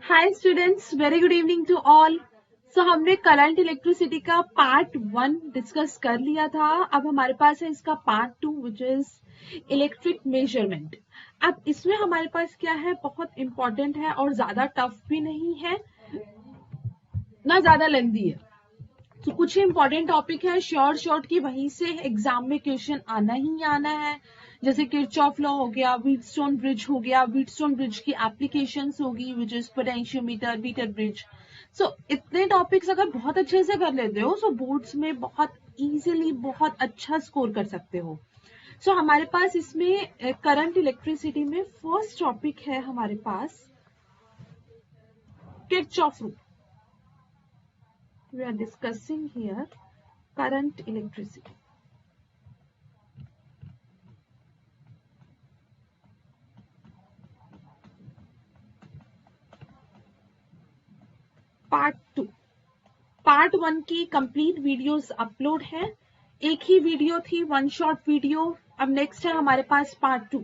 Hi students, very good evening to all. So हमने current electricity का part 1 डिस्कस कर लिया था। अब हमारे पास है इसका part 2 which is electric measurement. अब इसमें हमारे पास क्या है, बहुत इंपॉर्टेंट है और ज्यादा टफ भी नहीं है ना ज्यादा लेंदी है। तो कुछ इंपॉर्टेंट टॉपिक है, शॉर्ट की वहीं से एग्जाम में क्वेश्चन आना ही आना है। जैसे किरचॉफ लॉ हो गया, व्हीटस्टोन ब्रिज हो गया, व्हीटस्टोन ब्रिज की एप्लीकेशंस होगी which is potentiometer, meter bridge. So इतने टॉपिक्स अगर बहुत अच्छे से कर लेते हो तो बोर्ड्स में बहुत इजीली बहुत अच्छा स्कोर कर सकते हो। सो हमारे पास इसमें करंट इलेक्ट्रिसिटी में फर्स्ट टॉपिक है हमारे पास Kirchhoff rule. We are discussing here current electricity. Part 2। Part 1 की कंप्लीट वीडियोस अपलोड है। एक ही वीडियो थी, वन शॉट वीडियो। अब नेक्स्ट है हमारे पास पार्ट 2।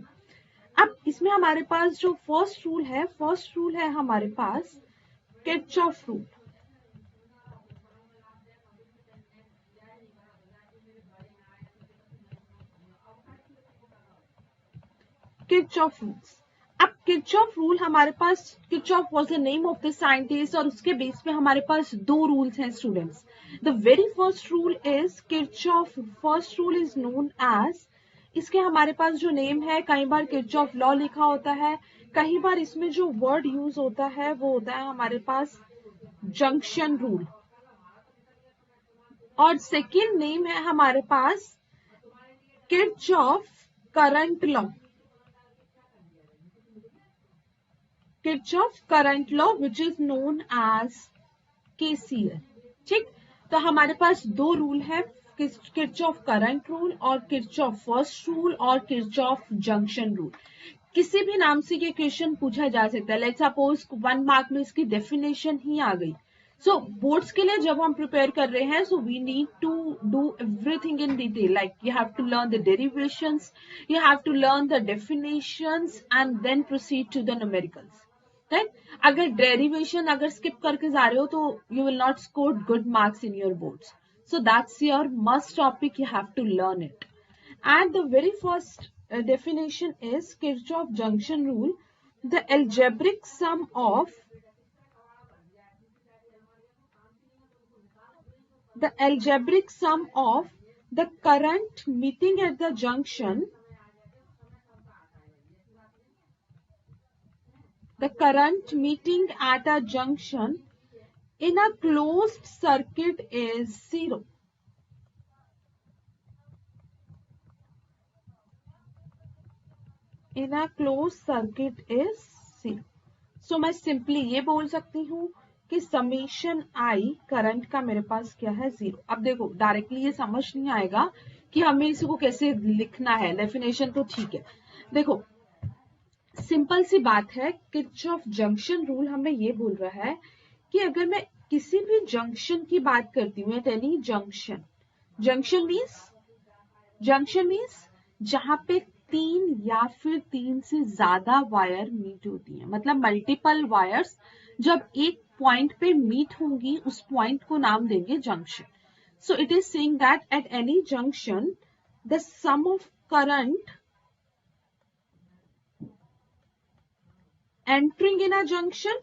अब इसमें हमारे पास जो फर्स्ट रूल है हमारे पास किरचॉफ रूल। Kirchhoff rules. अब किरचॉफ रूल हमारे पास, Kirchhoff was the name of the scientist और उसके बेस पे हमारे पास दो रूल्स हैं students. The very first rule is Kirchhoff first rule is known as, इसके हमारे पास जो नेम है, कई बार किरचॉफ लॉ लिखा होता है, कई बार इसमें जो वर्ड यूज होता है वो होता है हमारे पास जंक्शन रूल। और सेकेंड नेम है हमारे पास Kirchhoff current law. Kirchhoff current law which is known as KCL. ठीक, तो हमारे पास दो रूल है, किरचॉफ करंट रूल और किरचॉफ फर्स्ट रूल और किरचॉफ जंक्शन रूल। किसी भी नाम से ये क्वेश्चन पूछा जा सकता है। लेट्स सपोज 1 मार्क में इसकी डेफिनेशन ही आ गई। सो बोर्ड्स के लिए जब हम प्रिपेयर कर रहे हैं, so we need to do everything in detail, like you have to learn the derivations, you have to learn the definitions and then proceed to the numericals, right? अगर derivation अगर skip करके जा रहे हो तो you will not score good marks in your boards. So that's your must topic, you have to learn it. And the very first definition is Kirchhoff junction rule, the algebraic sum of the current meeting at the junction, the current meeting at a junction in a closed circuit is 0. In a closed circuit is 0. So मैं simply ये बोल सकती हूँ कि summation I current का मेरे पास क्या है, 0। अब देखो डायरेक्टली ये समझ नहीं आएगा कि हमें इसको कैसे लिखना है, डेफिनेशन तो ठीक है। देखो सिंपल सी बात है, किरचॉफ जंक्शन रूल हमें ये बोल रहा है कि अगर मैं किसी भी जंक्शन की बात करती हूँ, eight any junction, junction means जहां पे 3 या फिर 3 से ज्यादा वायर मीट होती हैं, मतलब मल्टीपल वायर्स जब एक पॉइंट पे मीट होंगी उस पॉइंट को नाम देंगे junction. So it is saying that at any junction the sum of current entering in a junction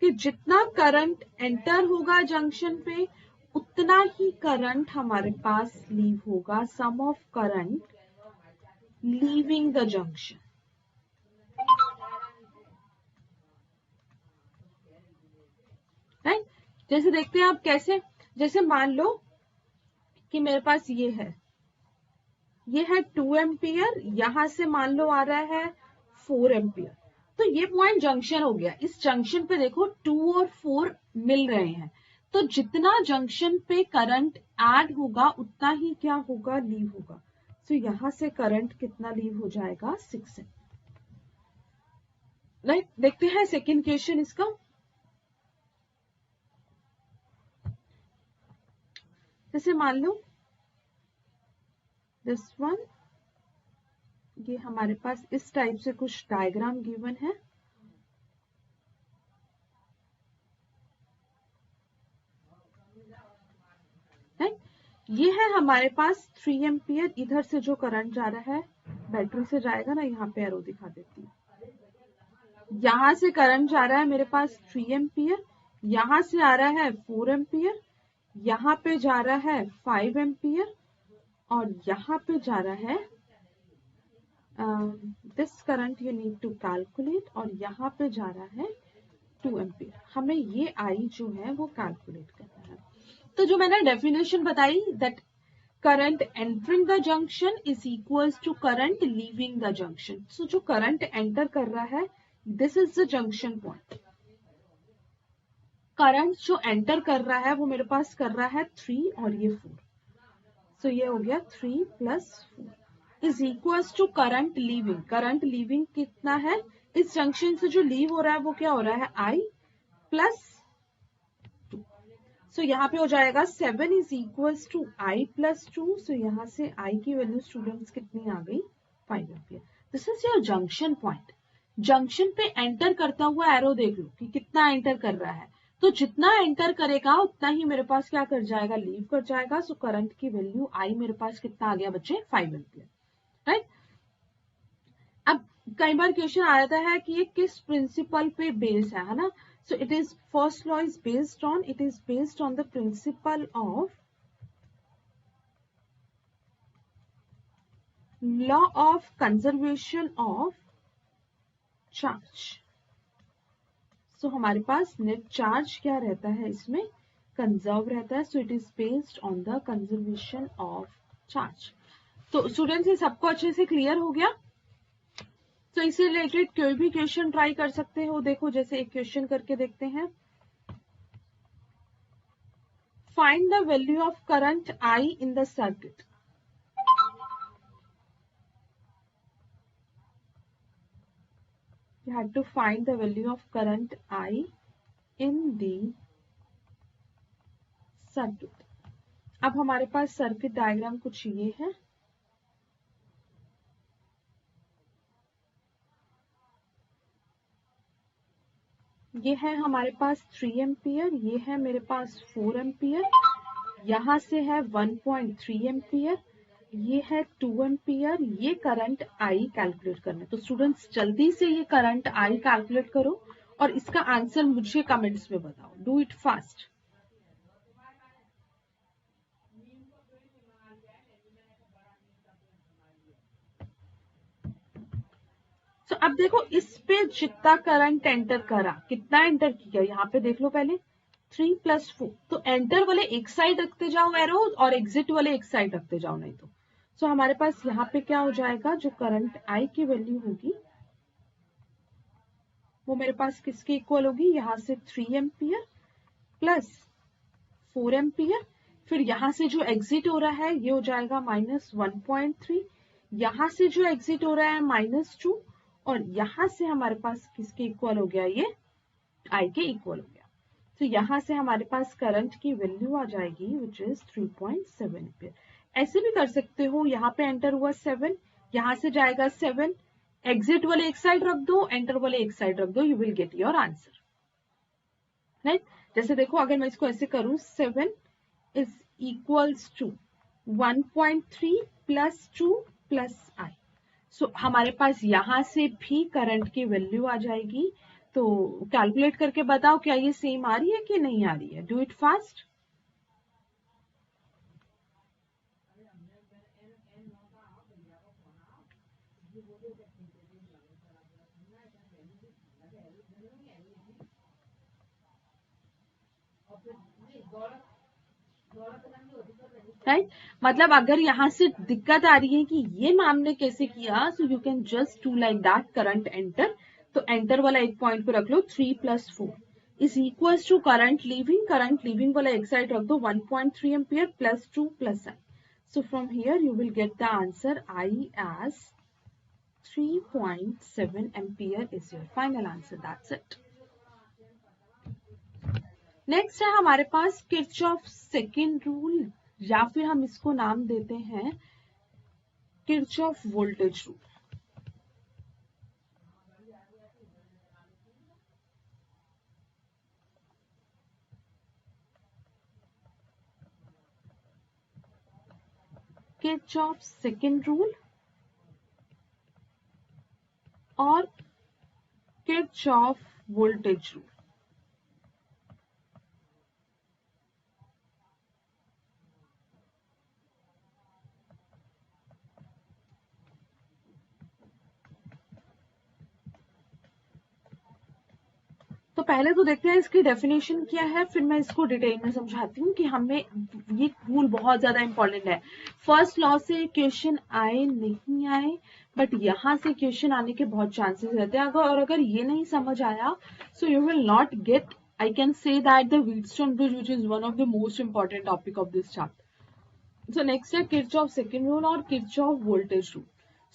कि जितना करंट एंटर होगा जंक्शन पे उतना ही करंट हमारे पास लीव होगा, sum of current leaving the junction. Right, जैसे देखते हैं आप कैसे, जैसे मान लो कि मेरे पास ये है 2 एम्पियर, यहां से मान लो आ रहा है 4 एम्पियर, तो ये पॉइंट जंक्शन हो गया। इस जंक्शन पे देखो 2 और 4 मिल रहे हैं, तो जितना जंक्शन पे करंट ऐड होगा उतना ही क्या होगा, लीव होगा। तो यहां से करंट कितना लीव हो जाएगा, 6 एम्पियर। राइट, देखते हैं सेकेंड क्वेश्चन इसका। जैसे मान लो दिस वन ये हमारे पास इस टाइप से कुछ डायग्राम गिवन है। ये है हमारे पास 3 एम्पियर, इधर से जो करंट जा रहा है बैटरी से जाएगा ना, यहाँ पे एरो दिखा देती हूँ। यहां से करंट जा रहा है मेरे पास 3 एम्पियर, यहां से आ रहा है 4 एम्पियर, यहाँ पे जा रहा है 5 एम्पियर और यहाँ पे जा रहा है this current you need to calculate, और यहाँ पे जा रहा है 2 एम्पियर। हमें ये आई जो है वो कैलकुलेट करना है। तो जो मैंने डेफिनेशन बताई that current entering the junction is equals to current leaving the junction. So जो करंट एंटर कर रहा है this is the junction point. Current जो एंटर कर रहा है वो मेरे पास कर रहा है 3 और ये 4। सो ये हो गया 3 plus 4 is equals to current leaving. Current leaving कितना है, इस जंक्शन से जो लीव हो रहा है वो क्या हो रहा है, आई प्लस 2। सो यहाँ पे हो जाएगा 7 is equals to I plus 2। सो यहाँ से आई की वैल्यू स्टूडेंट्स कितनी आ गई, 5 ampere. This is your junction point. Junction पे एंटर करता हुआ एरो देख लो कि कितना एंटर कर रहा है, तो जितना एंटर करेगा उतना ही मेरे पास क्या कर जाएगा, लीव कर जाएगा। सो करंट की वैल्यू आई मेरे पास कितना आ गया बच्चे, 5 एम्पियर, राइट। अब कई बार क्वेश्चन आ जाता है कि ये किस प्रिंसिपल पे बेस्ड है ना। So it is first law is based on the principle of law of conservation of charge. So हमारे पास नेट चार्ज क्या रहता है, इसमें कंजर्व रहता है। So it is based on the conservation of charge. तो स्टूडेंट्स ये सबको अच्छे से क्लियर हो गया। तो इससे रिलेटेड कोई भी क्वेश्चन ट्राई कर सकते हो। देखो जैसे एक क्वेश्चन करके देखते हैं। Find the value of current I in the circuit. You have to find the value of current I in the circuit. अब हमारे पास सर्किट डायग्राम कुछ ये है। ये है हमारे पास 3 एम्पियर, ये है मेरे पास 4 एम्पियर, यहां से है 1.3 एम्पियर, ये है 2 एम्पियर। ये करंट आई कैलकुलेट करना है। तो स्टूडेंट्स जल्दी से ये करंट आई कैलकुलेट करो और इसका आंसर मुझे कमेंट्स में बताओ। Do it fast. तो अब देखो इस पे जितना करंट एंटर करा, कितना एंटर किया, यहाँ पे देख लो पहले 3 प्लस 4। तो एंटर वाले एक साइड रखते जाओ एरो और एग्जिट वाले एक साइड रखते जाओ, नहीं तो। सो हमारे पास यहाँ पे क्या हो जाएगा, जो करंट आई की वैल्यू होगी वो मेरे पास किसके इक्वल होगी, यहाँ से 3 एम्पियर प्लस 4 एम्पियर, फिर यहाँ से जो एग्जिट हो रहा है ये हो जाएगा -1.3, यहाँ से जो एग्जिट हो रहा है -2, और यहां से हमारे पास किसके इक्वल हो गया, ये आई के इक्वल हो गया। तो यहां से हमारे पास करंट की वैल्यू आ जाएगी विच इज 3.7 एम्पियर। ऐसे भी कर सकते हो, यहाँ पे एंटर हुआ 7, यहां से जाएगा 7, एग्जिट वाले एक साइड रख दो, एंटर वाले एक साइड रख दो, you will get your answer, right. जैसे देखो अगर मैं इसको ऐसे करूं, 7 is equals to 1.3 plus 2 plus I. So हमारे पास यहां से भी करंट की वैल्यू आ जाएगी। तो कैलकुलेट करके बताओ क्या ये सेम आ रही है कि नहीं आ रही है। Do it fast. राइट, मतलब अगर यहाँ से दिक्कत आ रही है कि ये मैम ने कैसे किया, so you can just do like that, current enter. तो एंटर वाला एक पॉइंट पे रख लो, 3 plus 4 is equal to current leaving वाला एक साइड रख दो 1.3 ampere plus 2 plus I. So from here you will get the answer I as 3.7 ampere is your final answer. That's it. Next है हमारे पास किरचॉफ सेकंड रूल, या फिर हम इसको नाम देते हैं Kirchhoff voltage rule. Kirchhoff second rule और किरचॉफ वोल्टेज रूल। तो पहले तो देखते हैं इसकी डेफिनेशन क्या है, फिर मैं इसको डिटेल में समझाती हूँ कि हमें ये रूल बहुत ज्यादा इंपॉर्टेंट है। फर्स्ट लॉ से क्वेश्चन आए नहीं आए, बट यहाँ से क्वेश्चन आने के बहुत चांसेस रहते हैं। और अगर ये नहीं समझ आया, सो you will not gate, I can say that the Wheatstone bridge which is one of the most important topic of this chapter. So next है किरचॉफ सेकेंड रूल और किरचॉफ वोल्टेज रूल।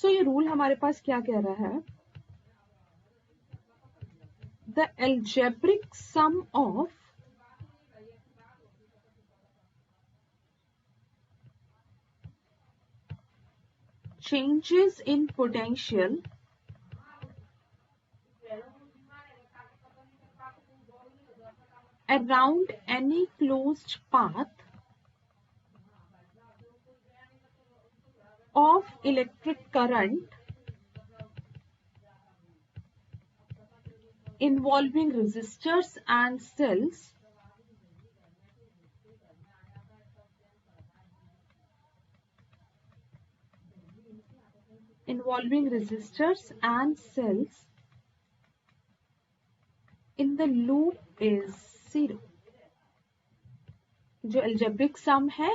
सो ये रूल हमारे पास क्या कह रहा है, the algebraic sum of changes in potential around any closed path of electric current involving resistors and cells in the loop is zero। जो algebraic sum है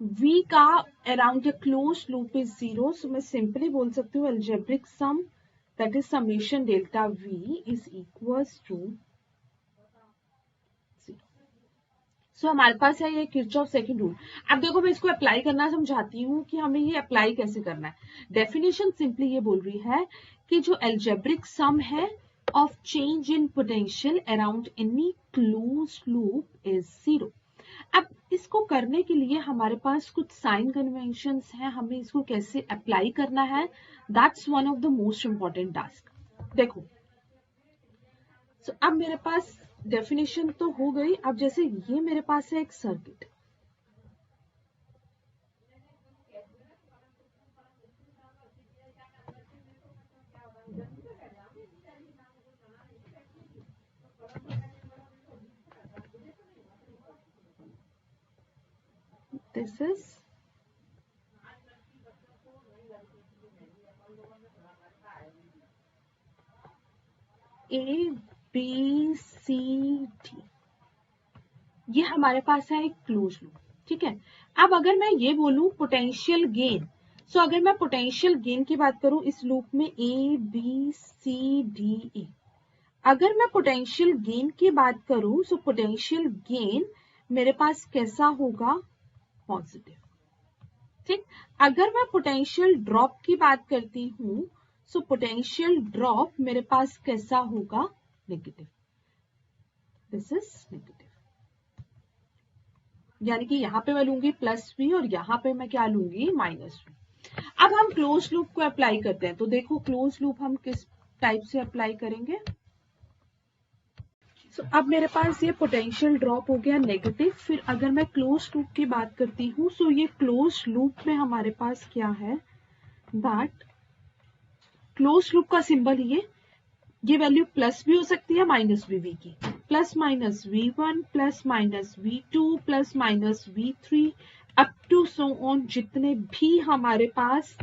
V का around a closed loop is zero, so मैं simply बोल सकती हूँ algebraic sum that is summation delta V is equals to 0। सो हमारे पास है ये किरचॉफ सेकंड रूल। अब देखो मैं इसको अप्लाई करना समझाती हूँ कि हमें ये अप्लाई कैसे करना है। डेफिनेशन सिंपली ये बोल रही है कि जो एल्जेब्रिक सम है of change in potential around any closed loop is 0। अब इसको करने के लिए हमारे पास कुछ साइन कन्वेंशंस हैं, हमें इसको कैसे अप्लाई करना है, that's one of the most important task. देखो अब मेरे पास डेफिनेशन तो हो गई। अब जैसे ये मेरे पास है एक circuit, this is A B C D, ये हमारे पास है एक क्लोज लूप, ठीक है। अब अगर मैं ये बोलूं पोटेंशियल गेन, सो अगर मैं पोटेंशियल गेन की बात करूं इस लूप में ए बी सी डी ई, अगर मैं पोटेंशियल गेन की बात करूं सो पोटेंशियल गेन मेरे पास कैसा होगा, पॉजिटिव, ठीक। अगर मैं पोटेंशियल ड्रॉप की बात करती हूं सो पोटेंशियल ड्रॉप मेरे पास कैसा होगा, नेगेटिव, दिस इज नेगेटिव। यानी कि यहाँ पे मैं लूंगी प्लस वी और यहाँ पे मैं क्या लूंगी, माइनस वी। अब हम क्लोज लूप को अप्लाई करते हैं, तो देखो क्लोज लूप हम किस टाइप से अप्लाई करेंगे। अब मेरे पास ये पोटेंशियल ड्रॉप हो गया नेगेटिव। फिर अगर मैं क्लोज लूप की बात करती हूँ सो ये क्लोज लूप में हमारे पास क्या है, दैट क्लोज लूप का सिंबल ये वैल्यू प्लस भी हो सकती है माइनस भी वी की, plus minus V1 plus minus V2 plus minus V3 up to so on, जितने भी हमारे पास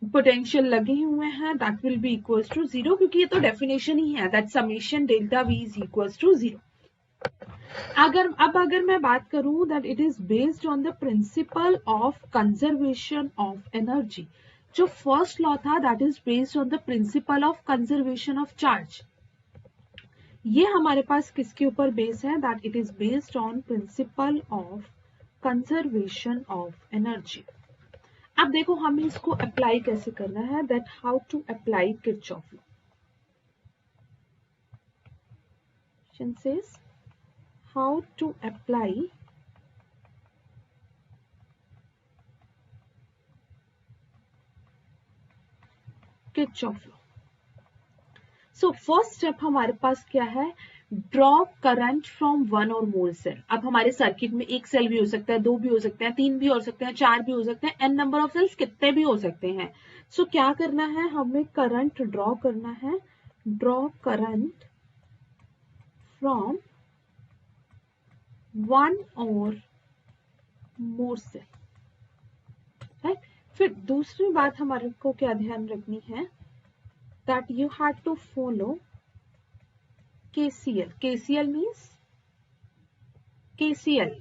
पोटेंशियल लगे हुए हैं that will be equals to 0, क्योंकि ये तो डेफिनेशन ही है that summation delta V is equals to 0। अगर मैं बात करूं that it is based on the principle of conservation of energy, जो फर्स्ट लॉ था that is based on the principle of conservation of charge, ये हमारे पास किसके ऊपर बेस है, that it is based on principle of conservation of energy. अब देखो हमें इसको अप्लाई कैसे करना है, that how to apply Kirchhoff law. Says how to apply Kirchhoff law. So first step हमारे पास क्या है, ड्रॉ करंट फ्रॉम वन और मोर सेल। अब हमारे सर्किट में एक सेल भी हो सकता है, दो भी हो सकते हैं, तीन भी हो सकते हैं, चार भी हो सकते हैं, एन नंबर ऑफ सेल्स कितने भी हो सकते हैं। सो क्या करना है, हमें करंट ड्रॉ करना है, ड्रॉ करंट फ्रॉम वन और मोर सेल, राइट। फिर दूसरी बात हमारे को क्या ध्यान रखनी है, that you have to follow KCL. KCL means KCL.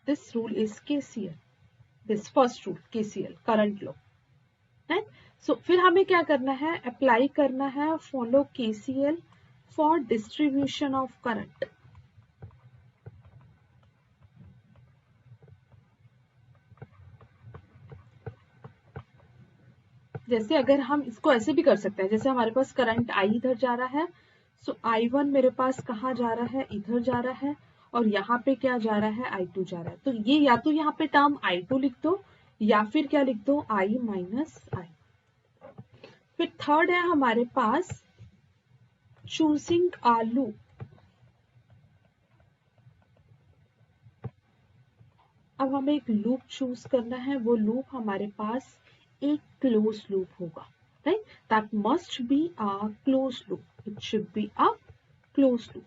This rule is KCL. This first rule KCL, current law. Right? So फिर हमें क्या करना है, अप्लाई करना है, follow KCL for distribution of current. जैसे अगर हम इसको ऐसे भी कर सकते हैं, जैसे हमारे पास करंट I इधर जा रहा है, सो I1 मेरे पास कहाँ जा रहा है, इधर जा रहा है, और यहाँ पे क्या जा रहा है, I2 जा रहा है। तो ये या तो यहाँ पे टर्म I2 लिख दो या फिर क्या लिख दो, I माइनस I। फिर थर्ड है हमारे पास चूजिंग अ लूप। अब हमें एक लूप चूज करना है, वो लूप हमारे पास एक क्लोज लूप होगा, right. That must be a close loop, it should be a close loop.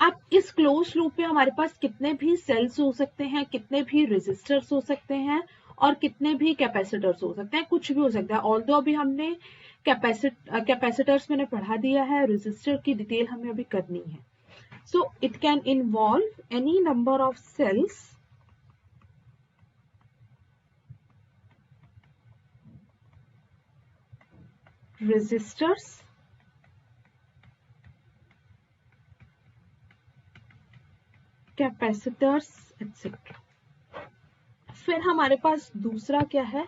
अब इस क्लोज लूप में हमारे पास कितने भी सेल्स हो सकते हैं, कितने भी रेजिस्टर्स हो सकते हैं, और कितने भी कैपेसिटर्स हो सकते हैं, कुछ भी हो सकता है। ऑल्दो अभी हमने कैपेसिटर्स मैंने पढ़ा दिया है, रेजिस्टर की डिटेल हमें अभी करनी है। So it can involve any number of cells resistors capacitors etc. फिर हमारे पास दूसरा क्या है,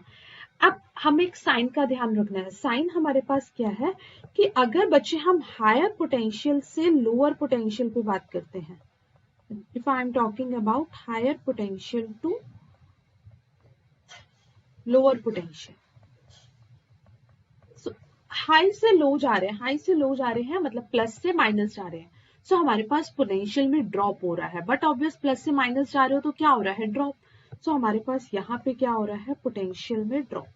अब हमें एक साइन का ध्यान रखना है। साइन हमारे पास क्या है कि अगर बच्चे हम हायर पोटेंशियल से लोअर पोटेंशियल पे बात करते हैं, if I am talking about higher potential to lower potential, high से लो जा रहे हैं, हाई से लो जा रहे हैं मतलब प्लस से माइनस जा रहे हैं, सो हमारे पास पोटेंशियल में ड्रॉप हो रहा है। बट ऑब्वियस प्लस से माइनस जा रहे हो तो क्या हो रहा है, ड्रॉप। सो हमारे पास यहाँ पे क्या हो रहा है, पोटेंशियल में ड्रॉप।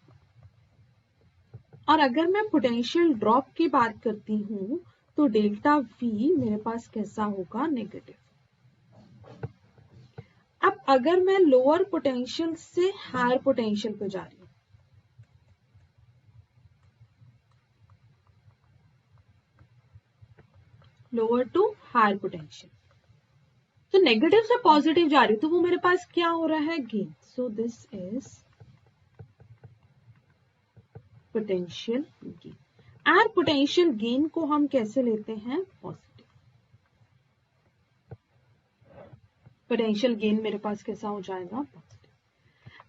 और अगर मैं पोटेंशियल ड्रॉप की बात करती हूँ तो डेल्टा वी मेरे पास कैसा होगा, नेगेटिव। अब अगर मैं लोअर पोटेंशियल से हायर पोटेंशियल पे जा रही हूँ, लोअर टू हायर पोटेंशियल, तो नेगेटिव से पॉजिटिव जा रही हूँ, तो वो मेरे पास क्या हो रहा है, gain. So this is potential gain. और पोटेंशियल गेन को हम कैसे लेते हैं, पॉजिटिव। पोटेंशियल गेन मेरे पास कैसा हो जाएगा, पॉजिटिव।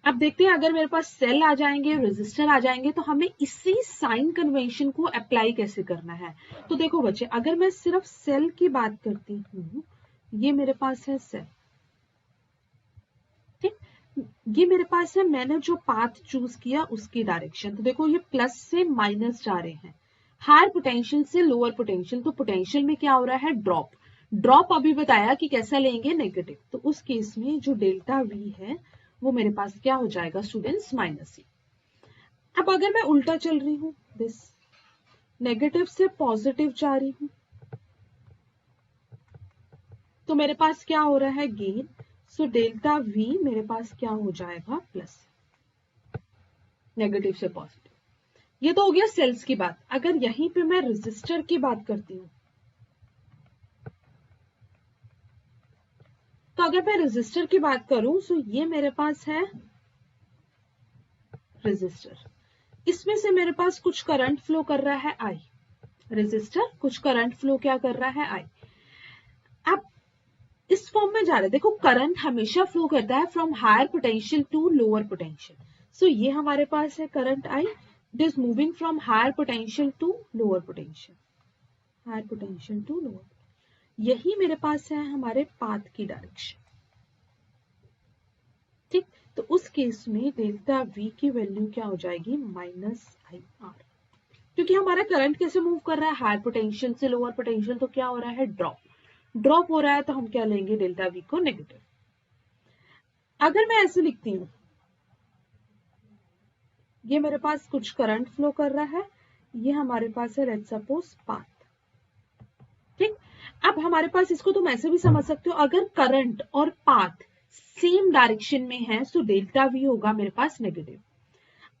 अब देखते हैं अगर मेरे पास सेल आ जाएंगे, रेजिस्टर आ जाएंगे, तो हमें इसी साइन कन्वेंशन को अप्लाई कैसे करना है। तो देखो बच्चे, अगर मैं सिर्फ सेल की बात करती हूँ, ये मेरे पास है सेल, ठीक, ये मेरे पास है, मैंने जो पाथ चूज किया उसकी डायरेक्शन। तो देखो ये प्लस से माइनस जा रहे हैं, हायर पोटेंशियल से लोअर पोटेंशियल, तो पोटेंशियल में क्या हो रहा है, ड्रॉप। ड्रॉप अभी बताया कि कैसा लेंगे, नेगेटिव। तो उस केस में जो डेल्टा वी है वो मेरे पास क्या हो जाएगा, स्टूडेंट्स, माइनस ही। अब अगर मैं उल्टा चल रही हूं, दिस नेगेटिव से पॉजिटिव जा रही हूं, तो मेरे पास क्या हो रहा है, गेन। सो डेल्टा वी मेरे पास क्या हो जाएगा, प्लस, नेगेटिव से पॉजिटिव। ये तो हो गया सेल्स की बात। अगर यहीं पे मैं रेजिस्टर की बात करती हूँ, तो अगर मैं रेजिस्टर की बात करूं, सो ये मेरे पास है रेजिस्टर, इसमें से मेरे पास कुछ करंट फ्लो कर रहा है आई, रेजिस्टर कुछ करंट फ्लो क्या कर रहा है, आई। अब इस फॉर्म में जा रहे हैं, देखो करंट हमेशा फ्लो करता है from higher potential to lower potential. So ये हमारे पास है current I, it is moving from higher potential to lower potential, higher potential to lower, यही मेरे पास है हमारे पाथ की डायरेक्शन, ठीक। तो उस केस में डेल्टा वी की वैल्यू क्या हो जाएगी, माइनस आई आर। क्योंकि हमारा करंट कैसे मूव कर रहा है, हायर पोटेंशियल से लोअर पोटेंशियल, तो क्या हो रहा है, ड्रॉप हो रहा है, तो हम क्या लेंगे, डेल्टा वी को नेगेटिव। अगर मैं ऐसे लिखती हूं, ये मेरे पास कुछ करंट फ्लो कर रहा है, ये हमारे पास है लेट्स सपोज पाथ, ठीक। अब हमारे पास इसको तुम ऐसे भी समझ सकते हो, अगर करंट और पाथ सेम डायरेक्शन में है तो डेल्टा वी होगा मेरे पास नेगेटिव।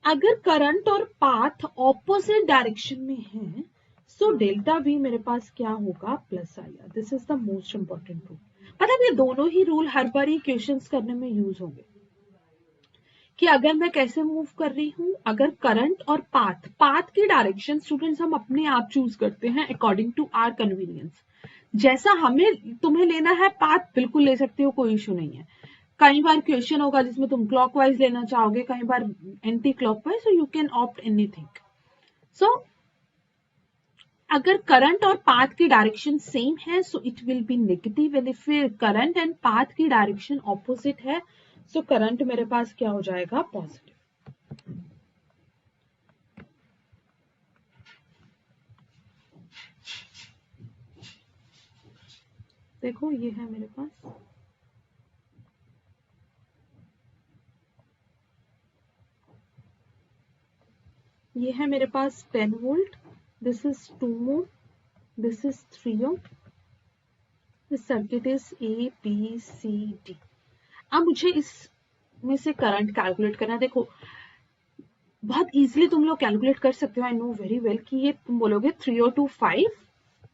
अगर करंट और पाथ ऑपोजिट डायरेक्शन में है सो डेल्टा वी मेरे पास क्या होगा, plus I R. This is the most important rule. मतलब ये दोनों ही रूल हर बार ही क्वेश्चंस करने में यूज होंगे कि अगर मैं कैसे मूव कर रही हूं, अगर करंट और पाथ की डायरेक्शन स्टूडेंट्स हम अपने आप चूज करते हैं अकॉर्डिंग टू आवर कन्वीनियंस। जैसा हमें तुम्हें लेना है पाथ बिल्कुल ले सकते हो, कोई इशू नहीं है। कई बार क्वेश्चन होगा जिसमें तुम क्लॉकवाइज लेना चाहोगे, कई बार anti clockwise, so you can opt anything. So अगर करंट और पाथ की डायरेक्शन सेम है so it will be negative, and if current and path की डायरेक्शन ऑपोजिट है सो करंट मेरे पास क्या हो जाएगा, पॉजिटिव। देखो ये है मेरे पास, ये है मेरे पास 10 volt, this is 2 ohm, this is 3 ohm, this circuit is A B C D. अब मुझे इसमें से करंट कैलकुलेट करना है। देखो बहुत इजीली तुम लोग कैलकुलेट कर सकते हो, आई नो वेरी वेल कि ये तुम बोलोगे 3 और 2 5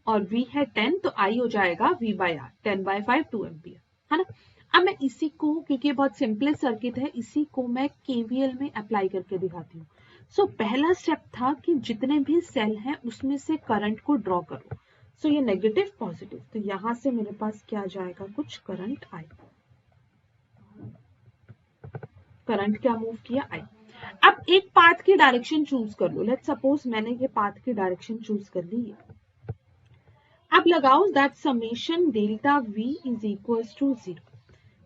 और V है 10, तो I हो जाएगा V बाय R, 10/5 2 एम्पियर, है ना। अब मैं इसी को, क्योंकि बहुत सिंपल सर्किट है, इसी को मैं KVL में अप्लाई करके दिखाती हूँ। सो पहला स्टेप था कि जितने भी सेल हैं उसमें से करंट को ड्रॉ करो। सो ये नेगेटिव पॉजिटिव, तो यहां से मेरे पास क्या जाएगा, कुछ करंट आएगा। करंट क्या मूव किया, आई। अब एक पाथ की डायरेक्शन चूज कर लो, लेट्स सपोज मैंने ये पाथ की डायरेक्शन चूज कर ली है। अब लगाओ that summation delta V is equal to 0।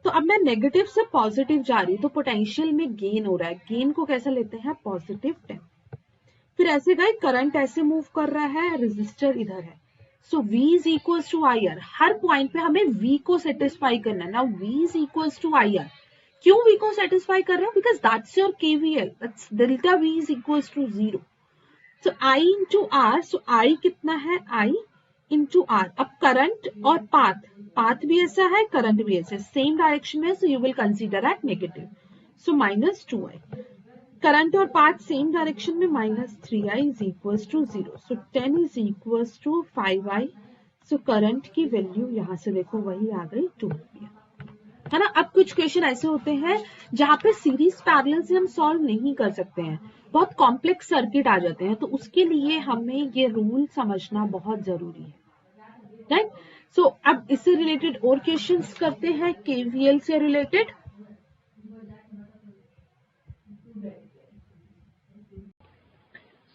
तो अब मैं नेगेटिव से पॉजिटिव जा रही हूँ, तो पोटेंशियल में गेन हो रहा है, गेन को कैसे लेते हैं, पॉजिटिव 10। फिर ऐसे गाइस करंट ऐसे मूव कर रहा है, रेजिस्टर इधर है, so V is equal to I R. हर पॉइंट पे हमें V को सेटिस्फाई करना है। Now V is equal to I R, क्यों V को सेटिस्फाई कर रहे हो, because that's your KVL, that's delta V is equal to 0। So I into R, so I कितना है, I इंटू R। अब करंट और पाथ भी ऐसा है, करंट भी ऐसा है, सेम डायरेक्शन में, so you will consider at negative, so -2i। Current और पाथ सेम डायरेक्शन में, -3i is equal to 0, so 10 is equal to 5i। So current की वैल्यू यहां से देखो वही आ गई 2 एम्पियर, है ना। अब कुछ क्वेश्चन ऐसे होते हैं जहां पे सीरीज पैरेलल से हम सॉल्व नहीं कर सकते हैं, बहुत कॉम्प्लेक्स सर्किट आ जाते हैं, तो उसके लिए हमें ये रूल समझना बहुत जरूरी है, राइट। सो अब इससे रिलेटेड और क्वेश्चंस करते हैं, KVL से रिलेटेड।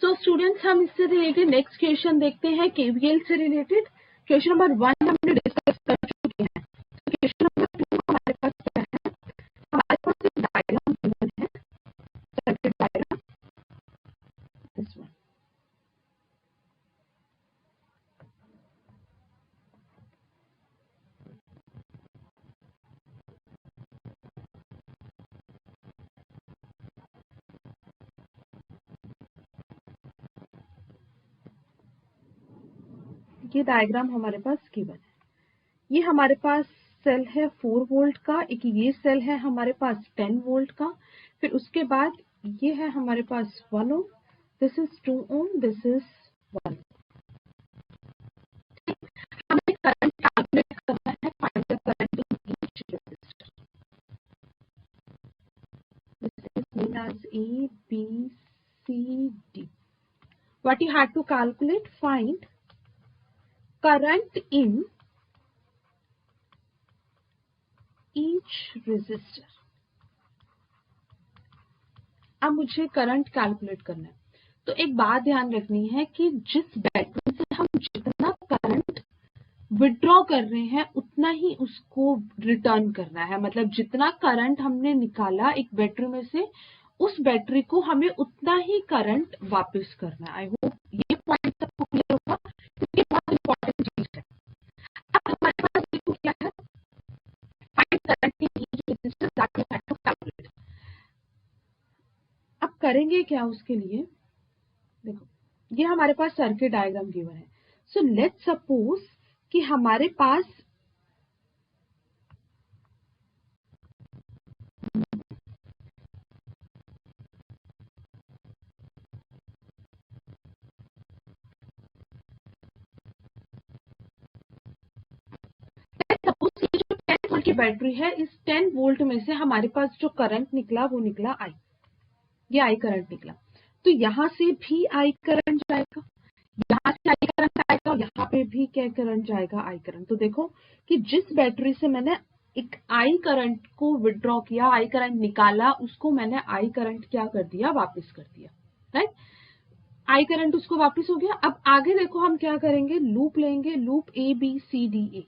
सो स्टूडेंट्स हम इससे रिलेटेड नेक्स्ट क्वेश्चन देखते हैं, KVL से रिलेटेड। क्वेश्चन नंबर 1 हमने डिस्कस कर चुके हैं। क्वेश्चन नंबर 2 हमारे पास क्या है, हमारे पास एक डायग्राम गिवन है, सर्किट डायग्राम, दिस वन। ये डायग्राम हमारे पास गिवन है, ये हमारे पास सेल है 4 वोल्ट का, एक ये सेल है हमारे पास 10 वोल्ट का, फिर उसके बाद ये है हमारे पास 1 ohm, this is 2 ohm, this is 1। हमें करंट कैलकुलेट करना है, find the current in each resistor. This is name as A B C D। What you had to calculate, find current in each resistor। अब मुझे current calculate करना है, तो एक बात ध्यान रखनी है कि जिस बैटरी से हम जितना करंट विड्रॉ कर रहे हैं उतना ही उसको रिटर्न करना है। मतलब जितना करंट हमने निकाला एक बैटरी में से, उस बैटरी को हमें उतना ही करंट वापस करना है। I hope resistance that we had to calculate. अब करेंगे क्या उसके लिए, देखो ये हमारे पास सर्किट डायग्राम गिवन है. सो लेट्स सपोज कि हमारे पास सपोज ये जो 10 वोल्ट की बैटरी है, इस 10 वोल्ट में से हमारे पास जो करंट निकला वो निकला आई, ये आई करंट निकला. तो यहां से भी आई करंट जाएगा, यहाँ से आई करंट आएगा और यहाँ पे भी क्या करंट जाएगा, आई करंट. तो देखो कि जिस बैटरी से मैंने एक आई करंट को विड्रॉ किया, आई करंट निकाला, उसको मैंने आई करंट क्या कर दिया, वापस कर दिया. राइट, आई करंट उसको वापस हो गया. अब आगे देखो हम क्या करेंगे, लूप लेंगे, loop A B C D A.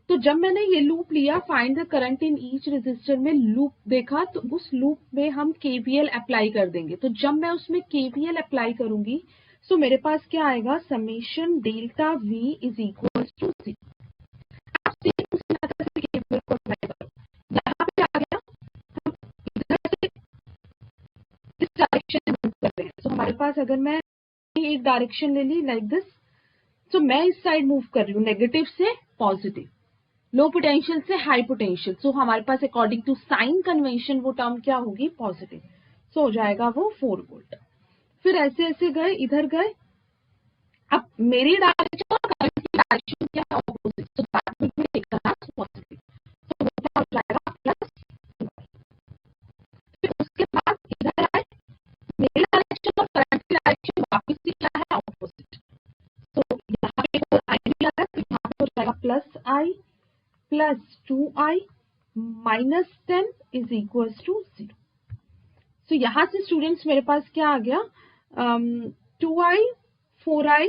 तो जब मैंने ये लूप लिया, find the current in each resistor में लूप देखा, तो उस लूप में हम केवीएल अप्लाई कर देंगे. तो जब मैं उसमें केवीएल अप्लाई करूंगी तो मेरे पास क्या आएगा, summation delta V is equal to 0. उसी तरह से केवीएल को अप्लाई करो. यहाँ पे आ गया, हम इधर से इस डायरेक्शन में मूव कर रहे हैं. तो हमारे पास अगर मैं एक डायरेक्शन ले ली लाइक दिस, तो मैं इस साइड मूव कर रही हूँ, नेगेटिव से पॉजिटिव, लो पोटेंशियल से हाई पोटेंशियल. सो हमारे पास अकॉर्डिंग टू साइन कन्वेंशन वो टर्म क्या होगी, पॉजिटिव. सो हो जाएगा वो 4 वोल्ट. फिर ऐसे ऐसे गए, इधर गए. अब मेरी डायरेक्शन और करंट की डायरेक्शन क्या है, opposite. So that will be taken as positive. तो वो क्या हो जाएगा, प्लस. फिर उसके बाद इधर आए, मेरी डायरेक्शन और करंट की डायरेक्शन वापस से क्या है, ऑपोजिट. तो यहाँ पे आई भी आ रहा है, तो यहाँ पे हो जाएगा plus I plus 2i minus 10 is equal to 0. तो यहां से स्टूडेंट्स मेरे पास क्या आ गया, 2i 4i,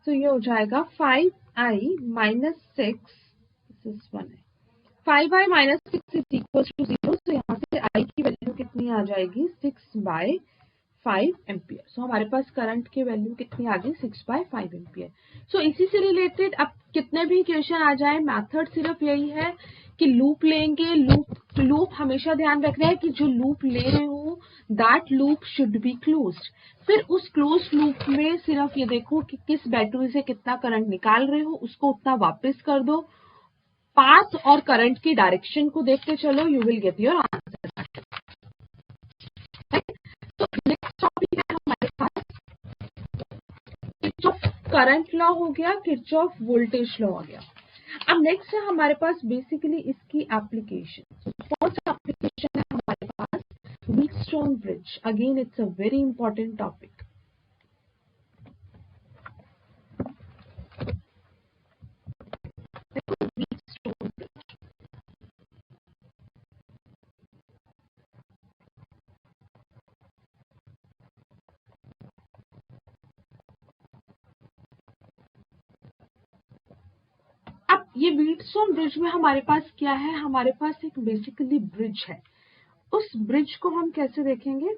तो ये हो जाएगा 5i minus 6, 5i minus 6 is equal to 0. तो यहाँ से i की वैल्यू कितनी आ जाएगी, 6/5 एम्पियर. सो हमारे पास करंट की वैल्यू कितनी आ गई, 6/5 एम्पियर. सो इसी से रिलेटेड अब कितने भी इक्वेशन आ जाए, मेथड सिर्फ यही है कि लूप लेंगे. लूप हमेशा ध्यान रखना है कि जो लूप ले रहे हो that loop should be closed. फिर उस क्लोज लूप में सिर्फ ये देखो कि किस बैटरी से कितना करंट निकाल रहे हो, उसको उतना वापस कर दो. पाथ और करंट की डायरेक्शन को देखते चलो, you will get your answer. तो नेक्स्ट टॉपिक है हमारे पास किरचॉफ करंट लॉ हो गया, किरचॉफ वोल्टेज लॉ हो गया. अब नेक्स्ट है हमारे पास बेसिकली इसकी एप्लीकेशन. फर्स्ट एप्लीकेशन है हमारे पास Wheatstone bridge. Again it's a very important topic. Wheatstone bridge, अब ये व्हीटस्टोन ब्रिज में हमारे पास क्या है, हमारे पास एक बेसिकली ब्रिज है. उस ब्रिज को हम कैसे देखेंगे,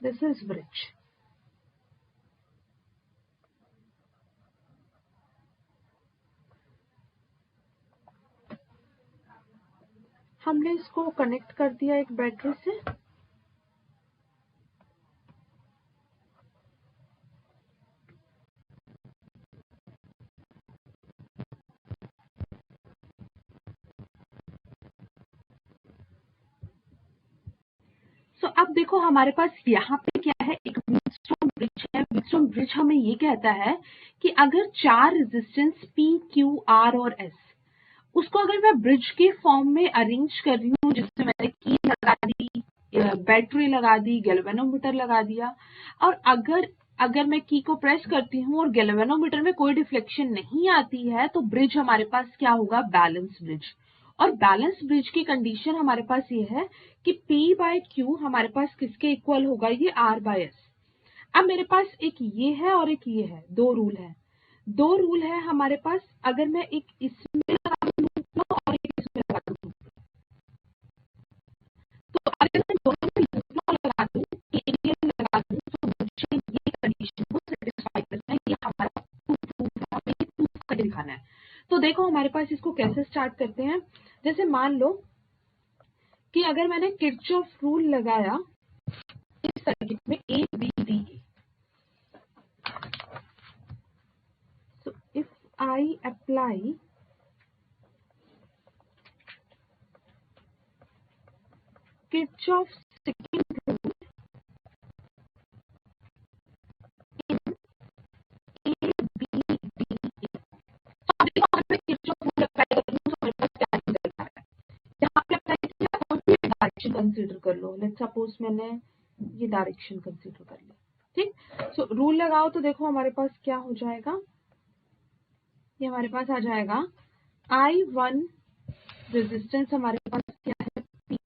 दिस इज ब्रिज. हमने इसको कनेक्ट कर दिया एक बैटरी से. तो अब देखो हमारे पास यहाँ पे क्या है, एक व्हीटस्टोन ब्रिज है. व्हीटस्टोन ब्रिज हमें ये कहता है कि अगर 4 रेजिस्टेंस P, Q, R और S, उसको अगर मैं ब्रिज के फॉर्म में अरेंज कर रही हूँ, जिसमें मैंने की लगा दी, बैटरी लगा दी, गैल्वेनोमीटर लगा दिया, और अगर मैं की को प्रेस करती हूँ और गैल्वेनोमीटर में कोई डिफ्लेक्शन नहीं आती है, तो ब्रिज हमारे पास क्या होगा, बैलेंस ब्रिज. और बैलेंस ब्रिज की कंडीशन हमारे पास ये है कि P/Q हमारे पास किसके इक्वल होगा, ये R/S. अब मेरे पास एक ये है और एक ये है, दो रूल है हमारे पास. अगर मैं एक इसमें लगा दूं और एक इसमें लगा दूं, तो अगर मैं दोनों में लूप लॉ लगा दूं, KVL लगा दूं, तो मुझे ये कंडीशन को सेटिस्फाई करना देखो हमारे पास इसको कैसे स्टार्ट करते हैं। जैसे मान लो कि अगर मैंने किरचॉफ रूल लगाया इस सर्किट में ABDA, so if I apply Kirchhoff's second rule in ABDA, तो देखो अगर मैं किरचॉफ रूल अप्लाई करूँ तो हमारे पास क्या रिजल्ट आ रहा है। यहाँ पे अप्लाई किया और फिर डायरेक्शन कंसीडर कर लो। लेट्स सपोज मैंने ये डायरेक्शन कंसीडर कर लिया, ठीक। सो रूल लगाओ तो देखो हमारे पास क्या हो जाएगा, ये हमारे पास आ जाएगा I1 रेजिस्टेंस हमारे पास क्या है P,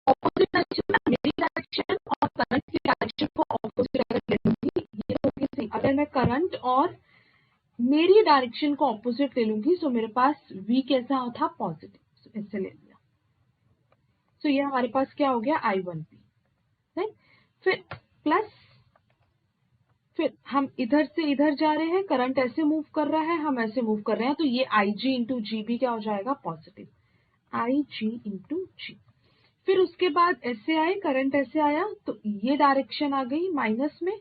ऑपोजिट डायरेक्शन में मेरी डायरेक्शन और करंट की डायरेक्शन को ऑपोजिट अगर ले लूंगी, ये होगी सही। अगर मैं करंट और मेरी डायरेक्शन को ऑपोजिट ले लूंगी तो मेरे पास V कैसा था, पॉजिटिव, ऐसे ले लिया। तो ये हमारे पास क्या हो गया I1P, राइट। फिर प्लस, फिर हम इधर से इधर जा रहे हैं, करंट ऐसे मूव कर रहा है, हम ऐसे मूव कर रहे हैं, तो ये IG इंटू जी भी क्या हो जाएगा, पॉजिटिव, IG इंटू जी। फिर उसके बाद ऐसे आए, करंट ऐसे आया तो ये डायरेक्शन आ गई माइनस में,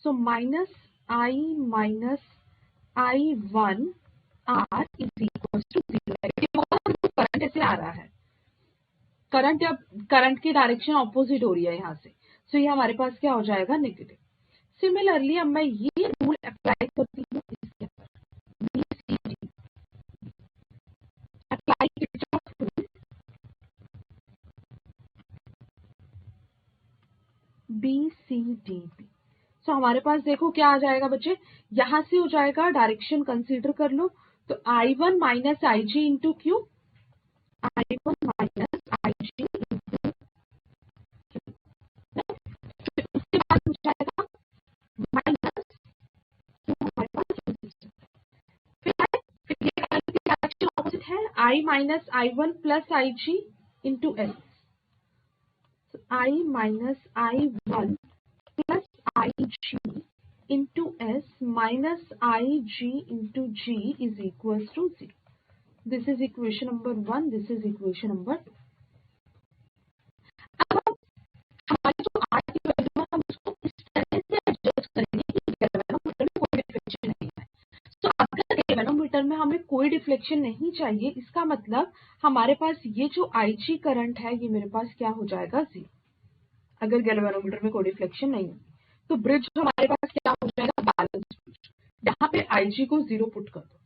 so minus I1 R is equal to 0। Current ऐसे आ रहा है, करंट या करंट की डायरेक्शन ऑपोजिट हो रही है यहाँ से, सो ये हमारे पास क्या हो जाएगा, नेगेटिव। सिमिलरली अब मैं ये रूल अप्लाई करती हूँ इसके ऊपर, BCD, apply Kirchhoff rule BCDP। सो हमारे पास देखो क्या आ जाएगा बच्चे, यहां से हो जाएगा, डायरेक्शन कंसीडर कर लो, तो I1 minus IG into Q, I1 minus IG into, उसके बाद हो जाएगा माइनस क्यू हमारे पास रेजिस्टेंस। फिर ये करंट की डायरेक्शन ऑपोजिट है, I minus I1 plus IG into S, I minus I1 plus IG into S minus IG into G is equals to 0. This is equation number 1. This is equation number 2. अब हमारी जो R की value है हम उसको इस तरह से एडजस्ट करेंगे कि गैल्वेनोमीटर में कोई डिफ्लेक्शन नहीं है। तो अगर गैल्वेनोमीटर में हमें कोई डिफ्लेक्शन नहीं चाहिए, इसका मतलब हमारे पास ये जो IG करंट है ये मेरे पास क्या हो जाएगा, 0। अगर गैल्वेनोमीटर में कोई डिफ्लेक्शन नहीं है तो ब्रिज हमारे पास क्या हो जाएगा, बैलेंस ब्रिज। यहाँ पे IG को 0 पुट कर दो,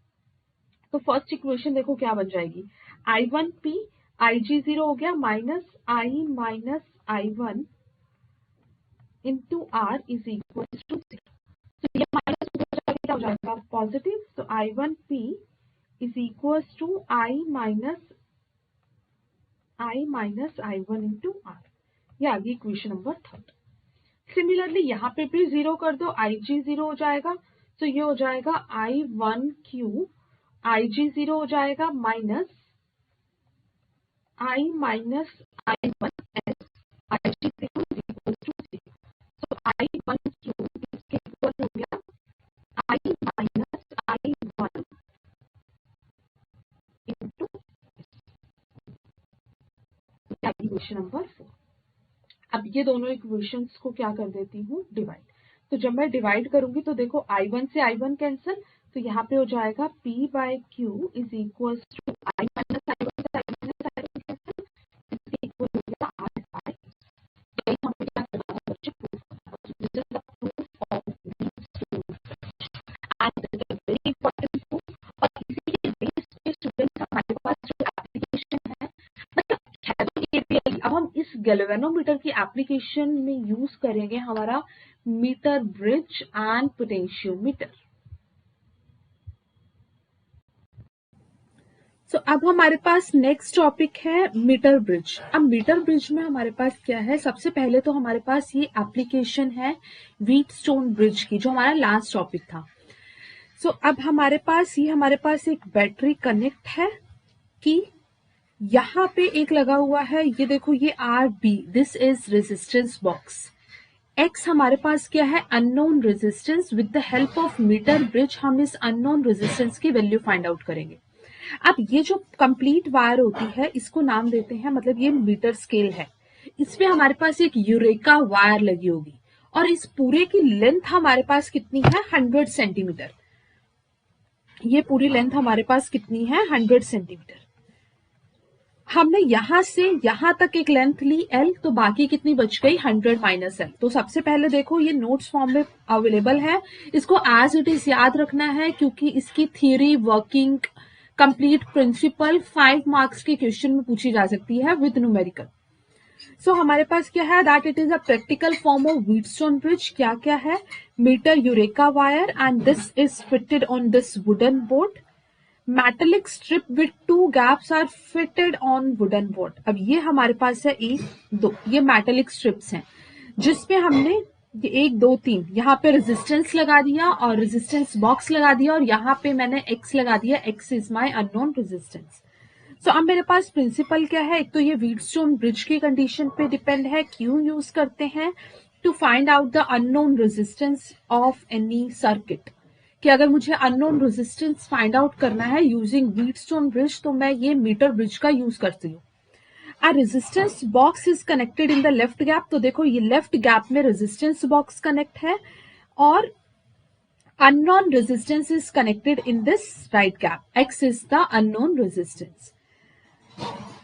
तो फर्स्ट इक्वेशन देखो क्या बन जाएगी, I1P, IG 0 हो गया, minus I minus I1 into R is equal to 0। तो ये माइनस क्या हो जाएगा, पॉजिटिव, तो I1P is equal to I minus I1 into R। ये आ गई इक्वेशन नंबर 3। सिमिलरली यहाँ पे भी 0 कर दो, IG 0 हो जाएगा, तो ये हो जाएगा I1Q, IG 0 हो जाएगा, माइनस I माइनस I1S, IG 0 is equal to 0। तो I1Q इसके इक्वल हो गया I minus I1 into equation number 4। अब ये दोनों इक्वेशंस को क्या कर देती हूँ, डिवाइड। तो जब मैं डिवाइड करूंगी तो देखो I1 से I1 कैंसिल, तो यहाँ पे हो जाएगा P by Q is equal to I minus I1 से I1 कैंसिल, इसके इक्वल हो गया R बाय S। यही हमें क्या करना है बच्चे, प्रूफ करना है। This is the proof of these two and this is very important proof. और इसी के बेस पे स्टूडेंट्स हमारे पास जो एप्लीकेशन है, मतलब KPL, अब हम इस गैल्वेनोमीटर की एप्लीकेशन में यूज करेंगे हमारा मीटर ब्रिज एंड पोटेंशियोमीटर। सो अब हमारे पास नेक्स्ट टॉपिक है मीटर ब्रिज। अब मीटर ब्रिज में हमारे पास क्या है, सबसे पहले तो हमारे पास ये एप्लीकेशन है व्हीटस्टोन ब्रिज की, जो हमारा लास्ट टॉपिक था। सो अब हमारे पास एक बैटरी कनेक्ट है कि यहाँ पे एक लगा हुआ है, ये देखो ये RB, दिस इज रेजिस्टेंस बॉक्स। एक्स हमारे पास क्या है, unknown resistance. With the help of meter bridge हम इस अननोन रेजिस्टेंस की वैल्यू फाइंड आउट करेंगे। अब ये जो कंप्लीट वायर होती है इसको नाम देते हैं, मतलब ये मीटर स्केल है, इसमें हमारे पास एक यूरेका वायर लगी होगी और इस पूरे की लेंथ हमारे पास कितनी है, 100 सेंटीमीटर। ये पूरी लेंथ हमारे पास कितनी है, 100 सेंटीमीटर। हमने यहां से यहां तक एक लेंथ ली L, तो बाकी कितनी बच गई, 100 माइनस L। तो सबसे पहले देखो ये नोट्स फॉर्म में अवेलेबल है, इसको एज इट इज याद रखना है क्योंकि इसकी theory, working, complete principle 5 marks के क्वेश्चन में पूछी जा सकती है विद न्यूमेरिकल। सो हमारे पास क्या है, that it is a practical form of Wheatstone bridge. क्या क्या है, meter Eureka wire and this is fitted on this wooden board. Metallic strip with 2 gaps are fitted on wooden board. अब ये हमारे पास है 1 2, ये मेटेलिक स्ट्रिप्स हैं जिसपे हमने 1 2 3 यहाँ पे रेजिस्टेंस लगा दिया और रेजिस्टेंस बॉक्स लगा दिया और यहाँ पे मैंने एक्स लगा दिया, X is my unknown resistance. So अब मेरे पास प्रिंसिपल क्या है, एक तो ये व्हीटस्टोन ब्रिज की कंडीशन पे डिपेंड है। क्यों यूज करते हैं, to find out the unknown resistance of any circuit, कि अगर मुझे अननोन रेजिस्टेंस फाइंड आउट करना है यूजिंग व्हीटस्टोन ब्रिज तो मैं ये मीटर ब्रिज का यूज करती हूँ। A resistance box is connected in the left gap, तो देखो ये लेफ्ट गैप में रेजिस्टेंस बॉक्स कनेक्ट है और unknown resistance is connected in this right gap, X is the unknown resistance.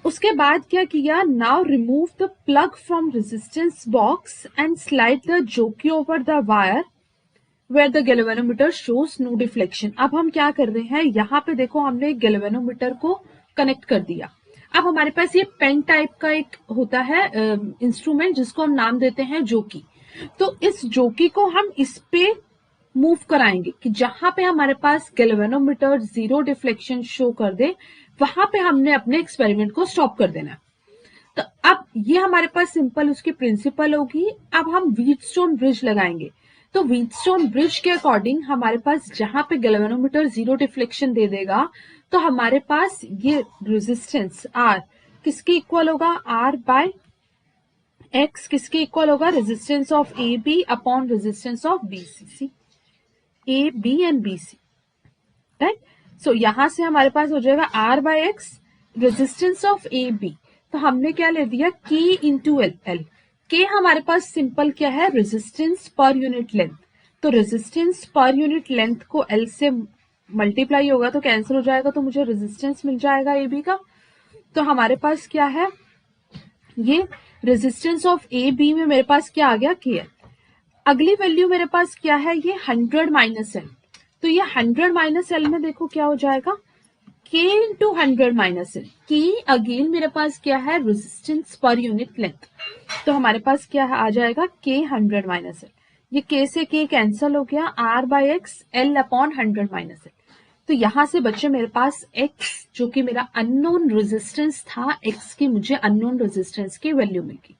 उसके बाद क्या किया, now remove the plug from resistance box and slide the jockey over the wire where the galvanometer shows no deflection. अब हम क्या कर रहे हैं, यहाँ पे देखो हमने गैल्वेनोमीटर को कनेक्ट कर दिया। अब हमारे पास ये पेन टाइप का एक होता है इंस्ट्रूमेंट जिसको हम नाम देते हैं जोकी। तो इस जोकी को हम इस पे मूव कराएंगे कि जहां पे हमारे पास गैल्वेनोमीटर 0 डिफ्लेक्शन शो कर दे वहां पे हमने अपने एक्सपेरिमेंट को स्टॉप कर देना। तो अब ये हमारे पास सिंपल उसकी प्रिंसिपल होगी। अब हम व्हीटस्टोन ब्रिज लगाएंगे, तो व्हीटस्टोन ब्रिज के अकॉर्डिंग हमारे पास जहां पे गैल्वेनोमीटर 0 डिफ्लेक्शन दे देगा तो हमारे पास ये रेजिस्टेंस R किसके इक्वल होगा, R बाय X किसके इक्वल होगा, resistance of AB upon resistance of BC, AB and BC, right. So यहां से हमारे पास हो जाएगा R by X resistance of AB, तो हमने क्या ले दिया K इंटू L। K हमारे पास सिंपल क्या है, रेजिस्टेंस पर यूनिट लेंथ, तो रेजिस्टेंस पर यूनिट लेंथ को L से मल्टीप्लाई होगा तो कैंसिल हो जाएगा, तो मुझे रेजिस्टेंस मिल जाएगा AB का। तो हमारे पास क्या है, ये रेजिस्टेंस ऑफ AB में मेरे पास क्या आ गया, KL। अगली वैल्यू मेरे पास क्या है, ये 100 माइनस L, तो ये 100 माइनस L में देखो क्या हो जाएगा, K into 100 minus L। K again मेरे पास क्या है, रेजिस्टेंस पर यूनिट लेंथ, तो हमारे पास क्या आ जाएगा, K 100 माइनस L। ये K से K कैंसल हो गया, R by X L upon 100 minus L। तो यहां से बचे मेरे पास X जो कि मेरा अननोन रेजिस्टेंस था, X की मुझे अननोन रेजिस्टेंस की वैल्यू मिल गई।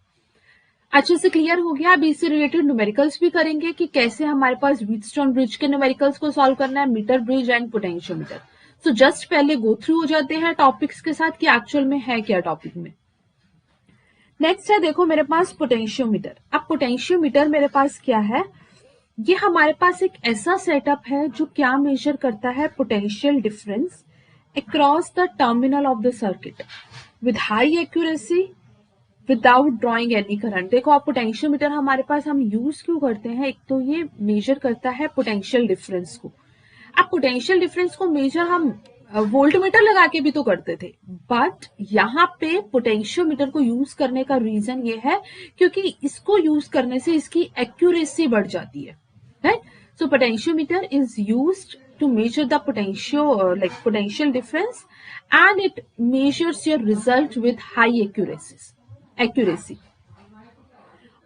अच्छे से क्लियर हो गया। अब इससे रिलेटेड न्यूमेरिकल्स भी करेंगे कि कैसे हमारे पास व्हीटस्टोन ब्रिज के न्यूमेरिकल्स को सॉल्व करना है, meter bridge and potentiometer. So just पहले गो थ्रू हो जाते हैं टॉपिक्स के साथ कि एक्चुअल में है क्या टॉपिक में। नेक्स्ट है देखो मेरे पास पोटेंशियोमीटर। अब पोटेंशियोमीटर मेरे पास क्या है, ये हमारे पास एक ऐसा सेटअप है जो क्या मेजर करता है, potential difference across the terminal of the circuit with high accuracy without drawing any current. देखो आप पोटेंशियोमीटर हमारे पास हम यूज क्यों करते हैं, एक तो ये मेजर करता है पोटेंशियल डिफरेंस को। अब पोटेंशियल डिफरेंस को मेजर हम वोल्टमीटर लगा के भी तो करते थे, बट यहाँ पे पोटेंशियोमीटर को यूज करने का रीजन ये है क्योंकि इसको यूज करने से इसकी एक्यूरेसी बढ़ जाती है, right. So potentiometer is used to measure the potential difference and it measures your result with high accuracy.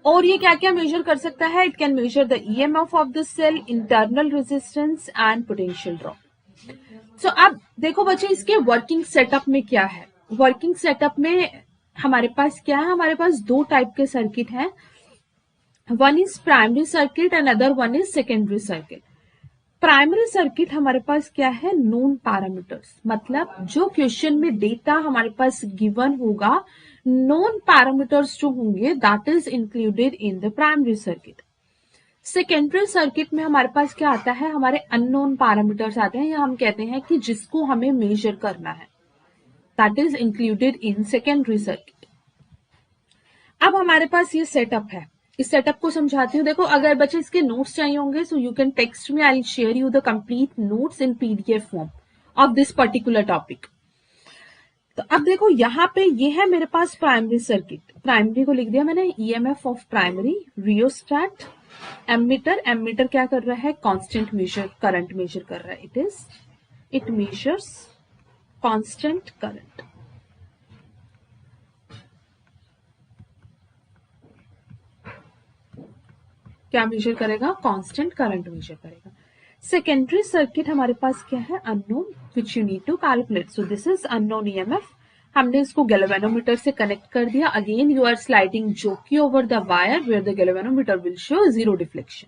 और ये क्या क्या मेजर कर सकता है, it can measure the EMF of the cell, internal resistance and potential drop. So अब देखो बच्चे इसके वर्किंग सेटअप में क्या है। वर्किंग सेटअप में हमारे पास क्या है, हमारे पास 2 टाइप के सर्किट हैं, one is primary circuit and other one is secondary circuit. Primary circuit हमारे पास क्या है, नोन पैरामीटर्स, मतलब जो क्वेश्चन में डेटा हमारे पास गिवन होगा नोन पैरामीटर्स जो होंगे that is included in the primary circuit. Secondary circuit में हमारे पास क्या आता है, हमारे अननोन पैरामीटर्स आते हैं, या हम कहते हैं कि जिसको हमें मेजर करना है, that is included in secondary circuit. अब हमारे पास ये सेटअप है, इस सेटअप को समझाती हूँ। देखो, अगर बच्चे इसके नोट्स चाहिए होंगे सो you can text me, I will share you the complete notes in PDF form of this particular topic. तो अब देखो यहाँ पे ये है मेरे पास प्राइमरी सर्किट, प्राइमरी को लिख दिया मैंने EMF of primary, rheostat, ammeter, ammeter क्या कर रहा है, कांस्टेंट मेजर करंट मेजर कर रहा है, इट मेजर्स कांस्टेंट करंट। क्या मेजर करेगा, कांस्टेंट करंट मेजर करेगा। सेकेंडरी सर्किट हमारे पास क्या है, unknown which you need to calculate. So this is unknown EMF, हमने इसको गैल्वेनोमीटर से कनेक्ट कर दिया। Again you are sliding jockey over the wire where the galvanometer will show zero deflection.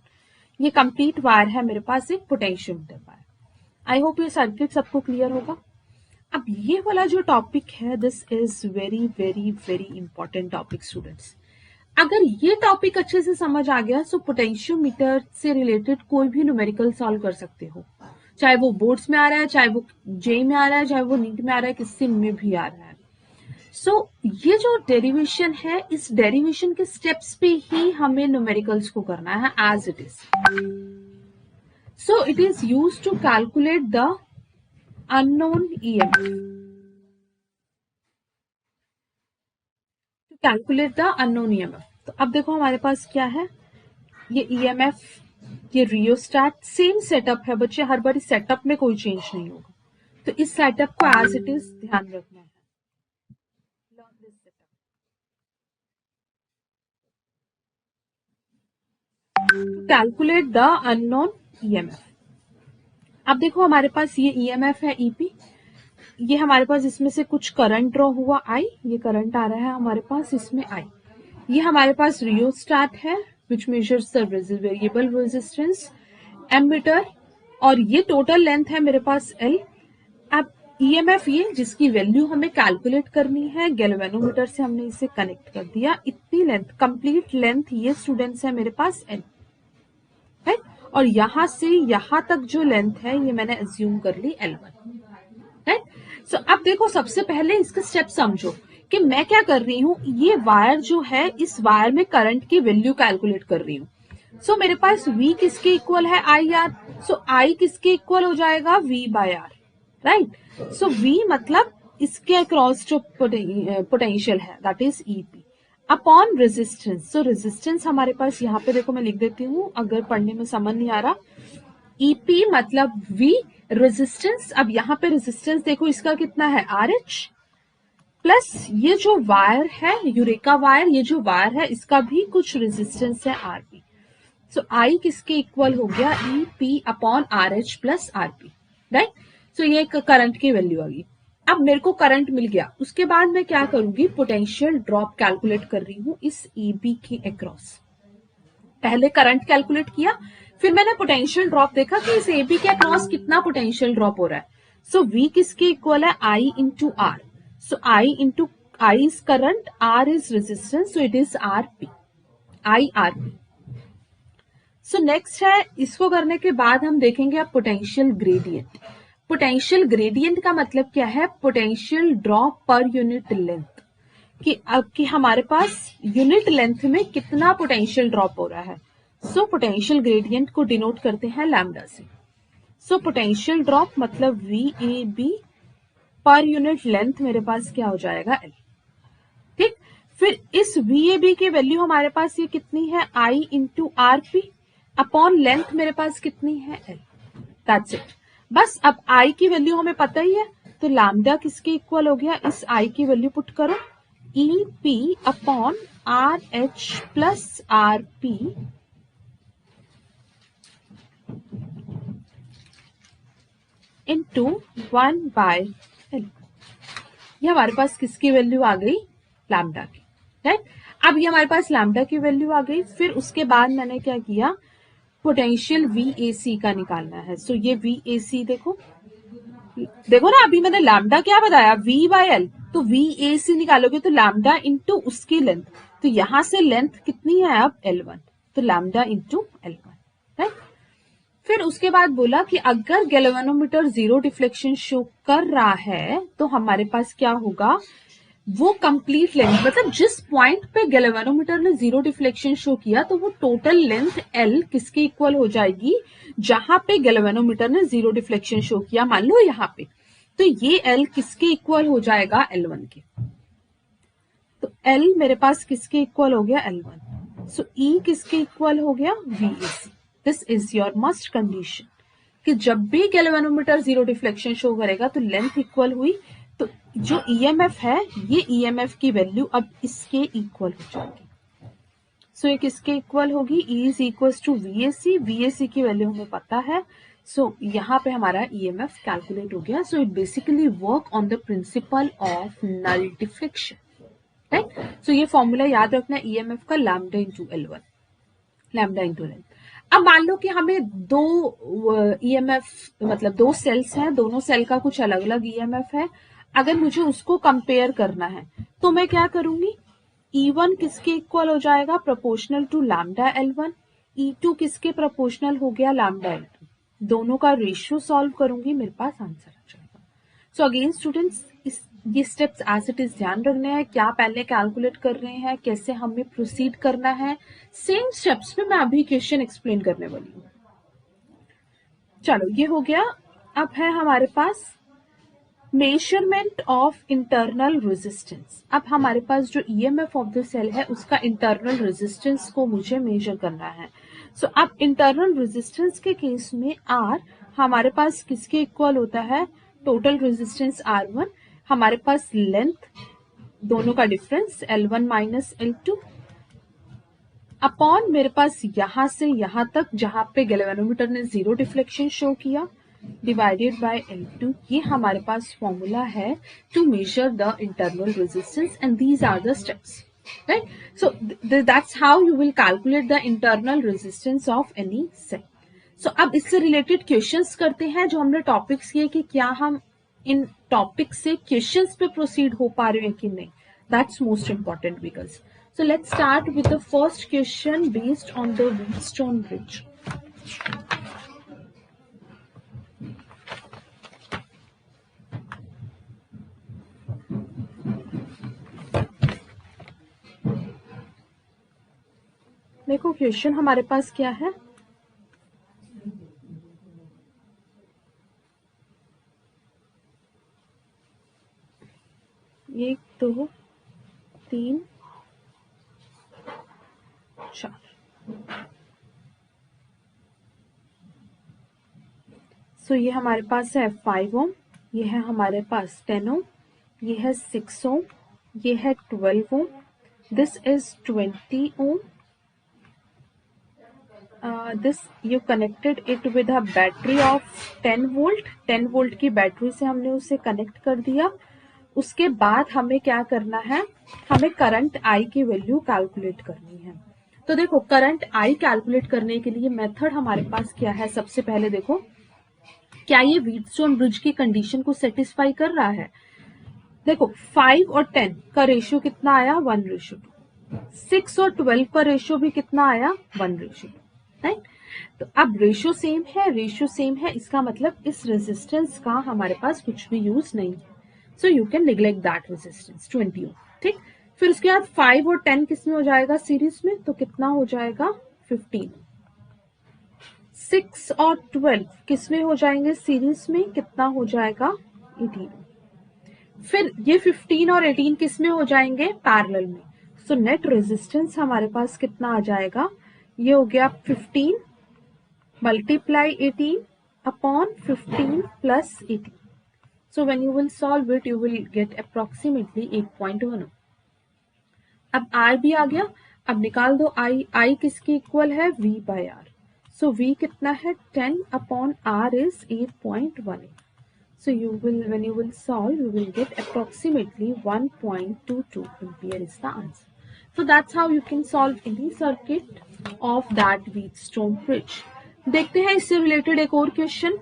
ये कंप्लीट वायर है मेरे पास, एक पोटेंशियोमीटर वायर। आई होप ये सर्किट सबको क्लियर होगा। अब ये वाला जो टॉपिक है, this is very very very important topic students. अगर ये टॉपिक अच्छे से समझ आ गया सो पोटेंशियोमीटर से रिलेटेड कोई भी न्यूमेरिकल सॉल्व कर सकते हो, चाहे वो बोर्ड्स में आ रहा है, चाहे वो जेई में आ रहा है, चाहे वो नीट में आ रहा है, किसी में भी आ रहा है। सो ये जो डेरिवेशन है, इस डेरिवेशन के स्टेप्स पे ही हमें न्यूमेरिकल्स को करना है as it is. So it is used to calculate the unknown EMF, calculate the unknown EMF. तो अब देखो हमारे पास क्या है, ये ईएमएफ, ये रियोस्टैट, सेम सेटअप है बच्चे, हर बार इस सेटअप में कोई चेंज नहीं होगा। तो इस सेटअप को एज इट इज ध्यान रखना है। Calculate the unknown EMF. अब देखो हमारे पास ये ईएमएफ है ईपी, ये हमारे पास इसमें से कुछ करंट ड्रॉ हुआ आई, ये करंट आ रहा है हमारे पास इसमें आई। ये हमारे पास रियोस्टैट है which measures the variable resistance, ammeter, और ये टोटल लेंथ है मेरे पास एल। अब ईएमएफ ये जिसकी वैल्यू हमें कैलकुलेट करनी है, गैल्वेनोमीटर से हमने इसे कनेक्ट कर दिया, इतनी लेंथ, कंप्लीट लेंथ ये स्टूडेंट्स है मेरे पास एल, राइट। और यहां से यहां तक जो लेंथ है ये मैंने अज्यूम कर ली L1, राइट। सो अब देखो सबसे पहले इसका स्टेप समझो कि मैं क्या कर रही हूं, ये वायर जो है, इस वायर में करंट की वैल्यू कैलकुलेट कर रही हूँ। सो मेरे पास V किसके इक्वल है, आई आर। सो I किसके इक्वल हो जाएगा, V by R, right. So V मतलब इसके अक्रॉस जो पोटेंशियल है that is EP upon resistance. So resistance हमारे पास यहाँ पे देखो मैं लिख देती हूँ, अगर पढ़ने में समझ नहीं आ रहा, ईपी मतलब V, रेजिस्टेंस। अब यहाँ पे रेजिस्टेंस देखो इसका कितना है, RH, प्लस ये जो वायर है यूरेका वायर, ये जो वायर है इसका भी कुछ रेजिस्टेंस है RP। सो I किसके इक्वल हो गया, EP upon RH plus RP, right. So ये एक करंट की वैल्यू आ गई। अब मेरे को करंट मिल गया, उसके बाद मैं क्या करूंगी, पोटेंशियल ड्रॉप कैलकुलेट कर रही हूं इस EB के अक्रॉस। पहले करंट कैलकुलेट किया, फिर मैंने पोटेंशियल ड्रॉप देखा कि इस AB के अक्रॉस कितना पोटेंशियल ड्रॉप हो रहा है। सो V किसके इक्वल है, I into R। So I into I is current, R is resistance, so it is RP, IRP। So next है, इसको करने के बाद हम देखेंगे अब पोटेंशियल ग्रेडियंट। पोटेंशियल ग्रेडियंट का मतलब क्या है, potential drop per unit length, कि हमारे पास यूनिट लेंथ में कितना पोटेंशियल ड्रॉप हो रहा है। सो पोटेंशियल ग्रेडियंट को डिनोट करते हैं लैम्डा से। सो पोटेंशियल ड्रॉप मतलब VAB पर यूनिट लेंथ मेरे पास क्या हो जाएगा, L, ठीक। फिर इस VAB की वैल्यू हमारे पास ये कितनी है, I into RP upon length मेरे पास कितनी है, L, दैट्स इट। बस अब I की वैल्यू हमें पता ही है, तो लैम्डा किसके इक्वल हो गया, इस I की वैल्यू पुट करो, EP upon RH plus RP into 1 by L। ये हमारे पास किसकी वैल्यू आ गई, लैम्डा की, राइट। अब ये हमारे पास लैम्डा की वैल्यू आ गई। फिर उसके बाद मैंने क्या किया, पोटेंशियल VAC का निकालना है। सो ये VAC देखो, देखो ना, अभी मैंने लैम्डा क्या बताया, V बाय एल, तो VAC निकालोगे तो लैम्डा इंटू उसकी लेंथ, तो यहां से लेंथ कितनी है अब L1, तो लैम्डा इंटू L1, राइट। फिर उसके बाद बोला कि अगर गैल्वेनोमीटर जीरो डिफ्लेक्शन शो कर रहा है तो हमारे पास क्या होगा, वो कंप्लीट लेंथ, मतलब जिस पॉइंट पे गैल्वेनोमीटर ने जीरो डिफ्लेक्शन शो किया तो वो टोटल लेंथ L किसके इक्वल हो जाएगी, जहां पे गैल्वेनोमीटर ने जीरो डिफ्लेक्शन शो किया, मान लो यहाँ पे, तो ये L किसके इक्वल हो जाएगा, L1 के। तो L मेरे पास किसके इक्वल हो गया, L1। सो E किसके इक्वल हो गया, VAC। This is your must condition कि जब भी गैल्वेनोमीटर जीरो डिफ्लेक्शन शो करेगा तो लेंथ इक्वल हुई, तो जो EMF है ये EMF की वैल्यू अब इसके इक्वल हो जाएगी। सो ये किसके इक्वल होगी, E is equal to VAC, VAC की वैल्यू हमें पता है, सो यहाँ पे हमारा EMF कैलकुलेट हो गया। So it basically work on the principle of null deflection, right. So ये फॉर्मूला याद रखना, EMF का lambda into L1, lambda into L। अब मान लो कि हमें दो EMF, मतलब दो सेल्स हैं, दोनों सेल का कुछ अलग अलग EMF है, अगर मुझे उसको कंपेयर करना है तो मैं क्या करूंगी, E1 किसके इक्वल हो जाएगा, proportional to lambda L1, E2 किसके प्रोपोर्शनल हो गया, लैम्डा L2, दोनों का रेशियो सॉल्व करूंगी, मेरे पास आंसर आ जाएगा। सो अगेन स्टूडेंट्स, ये स्टेप्स एज इट इज ध्यान रखने हैं, क्या पहले कैलकुलेट कर रहे हैं, कैसे हमें प्रोसीड करना है, सेम स्टेप्स पे मैं अभी क्वेश्चन एक्सप्लेन करने वाली हूँ। चलो ये हो गया। अब है हमारे पास मेजरमेंट ऑफ इंटरनल रेजिस्टेंस। अब हमारे पास जो EMF ऑफ द सेल है उसका इंटरनल रेजिस्टेंस को मुझे मेजर करना है। सो अब इंटरनल रेजिस्टेंस के केस में R हमारे पास किसके इक्वल होता है, टोटल रेजिस्टेंस R1, हमारे पास लेंथ, दोनों का difference L1 minus L2, upon मेरे पास यहां से यहां तक जहां पे गैल्वेनोमीटर ने जीरो डिफ्लेक्शन शो किया, डिवाइडेड बाय L2। ये हमारे पास फॉर्मूला है to measure the internal resistance, and these are the steps, right. So that's how you will calculate the internal resistance of any cell. So अब इससे related questions करते हैं, जो हमने टॉपिक्स किए कि क्या हम इन टॉपिक से क्वेश्चंस पे प्रोसीड हो पा रहे हैं कि नहीं, that's most important because. So let's start with the first question based on the Wheatstone bridge. देखो क्वेश्चन हमारे पास क्या है, एक दो तीन चार। सो ये हमारे पास है 5 ओम, ये है हमारे पास 10 ओम, ये है 6 ओम, ये है 12 ohm, this is 20 ohm, this you connected it with a battery of 10 volt, 10 volt की बैटरी से हमने उसे कनेक्ट कर दिया। उसके बाद हमें क्या करना है, हमें करंट I की वैल्यू कैलकुलेट करनी है। तो देखो करंट I कैलकुलेट करने के लिए मेथड हमारे पास क्या है, सबसे पहले देखो क्या ये व्हीटस्टोन ब्रिज की कंडीशन को सेटिस्फाई कर रहा है। देखो 5 और 10 का रेशियो कितना आया, 1:2, 6 और 12 का रेशियो भी कितना आया, 1:2, राइट। तो अब रेशियो सेम है, रेशियो सेम है, इसका मतलब इस रेजिस्टेंस का हमारे पास कुछ भी यूज नहीं है, so you can neglect that resistance 20 ओम, ठीक। फिर उसके बाद 5 और 10 किस में हो जाएगा, सीरीज में, तो कितना हो जाएगा 15। 6 और 12 किस में हो जाएंगे सीरीज में, कितना हो जाएगा 18। फिर ये 15 और 18 किस में हो जाएंगे, पैरेलल में। सो नेट रेजिस्टेंस हमारे पास कितना आ जाएगा, ये हो गया 15 multiply 18 upon 15 plus 18। So when you will solve it you will gate approximately 8.1। अब R भी आ गया, अब निकाल दो I किसके इक्वल है, V बाय R। सो V कितना है, 10 upon R is 8.18। So when you will solve, you will get approximately 1.22 ampere is the answer. So that's how you can solve any circuit of that Wheatstone bridge. देखते हैं इससे related एक और question.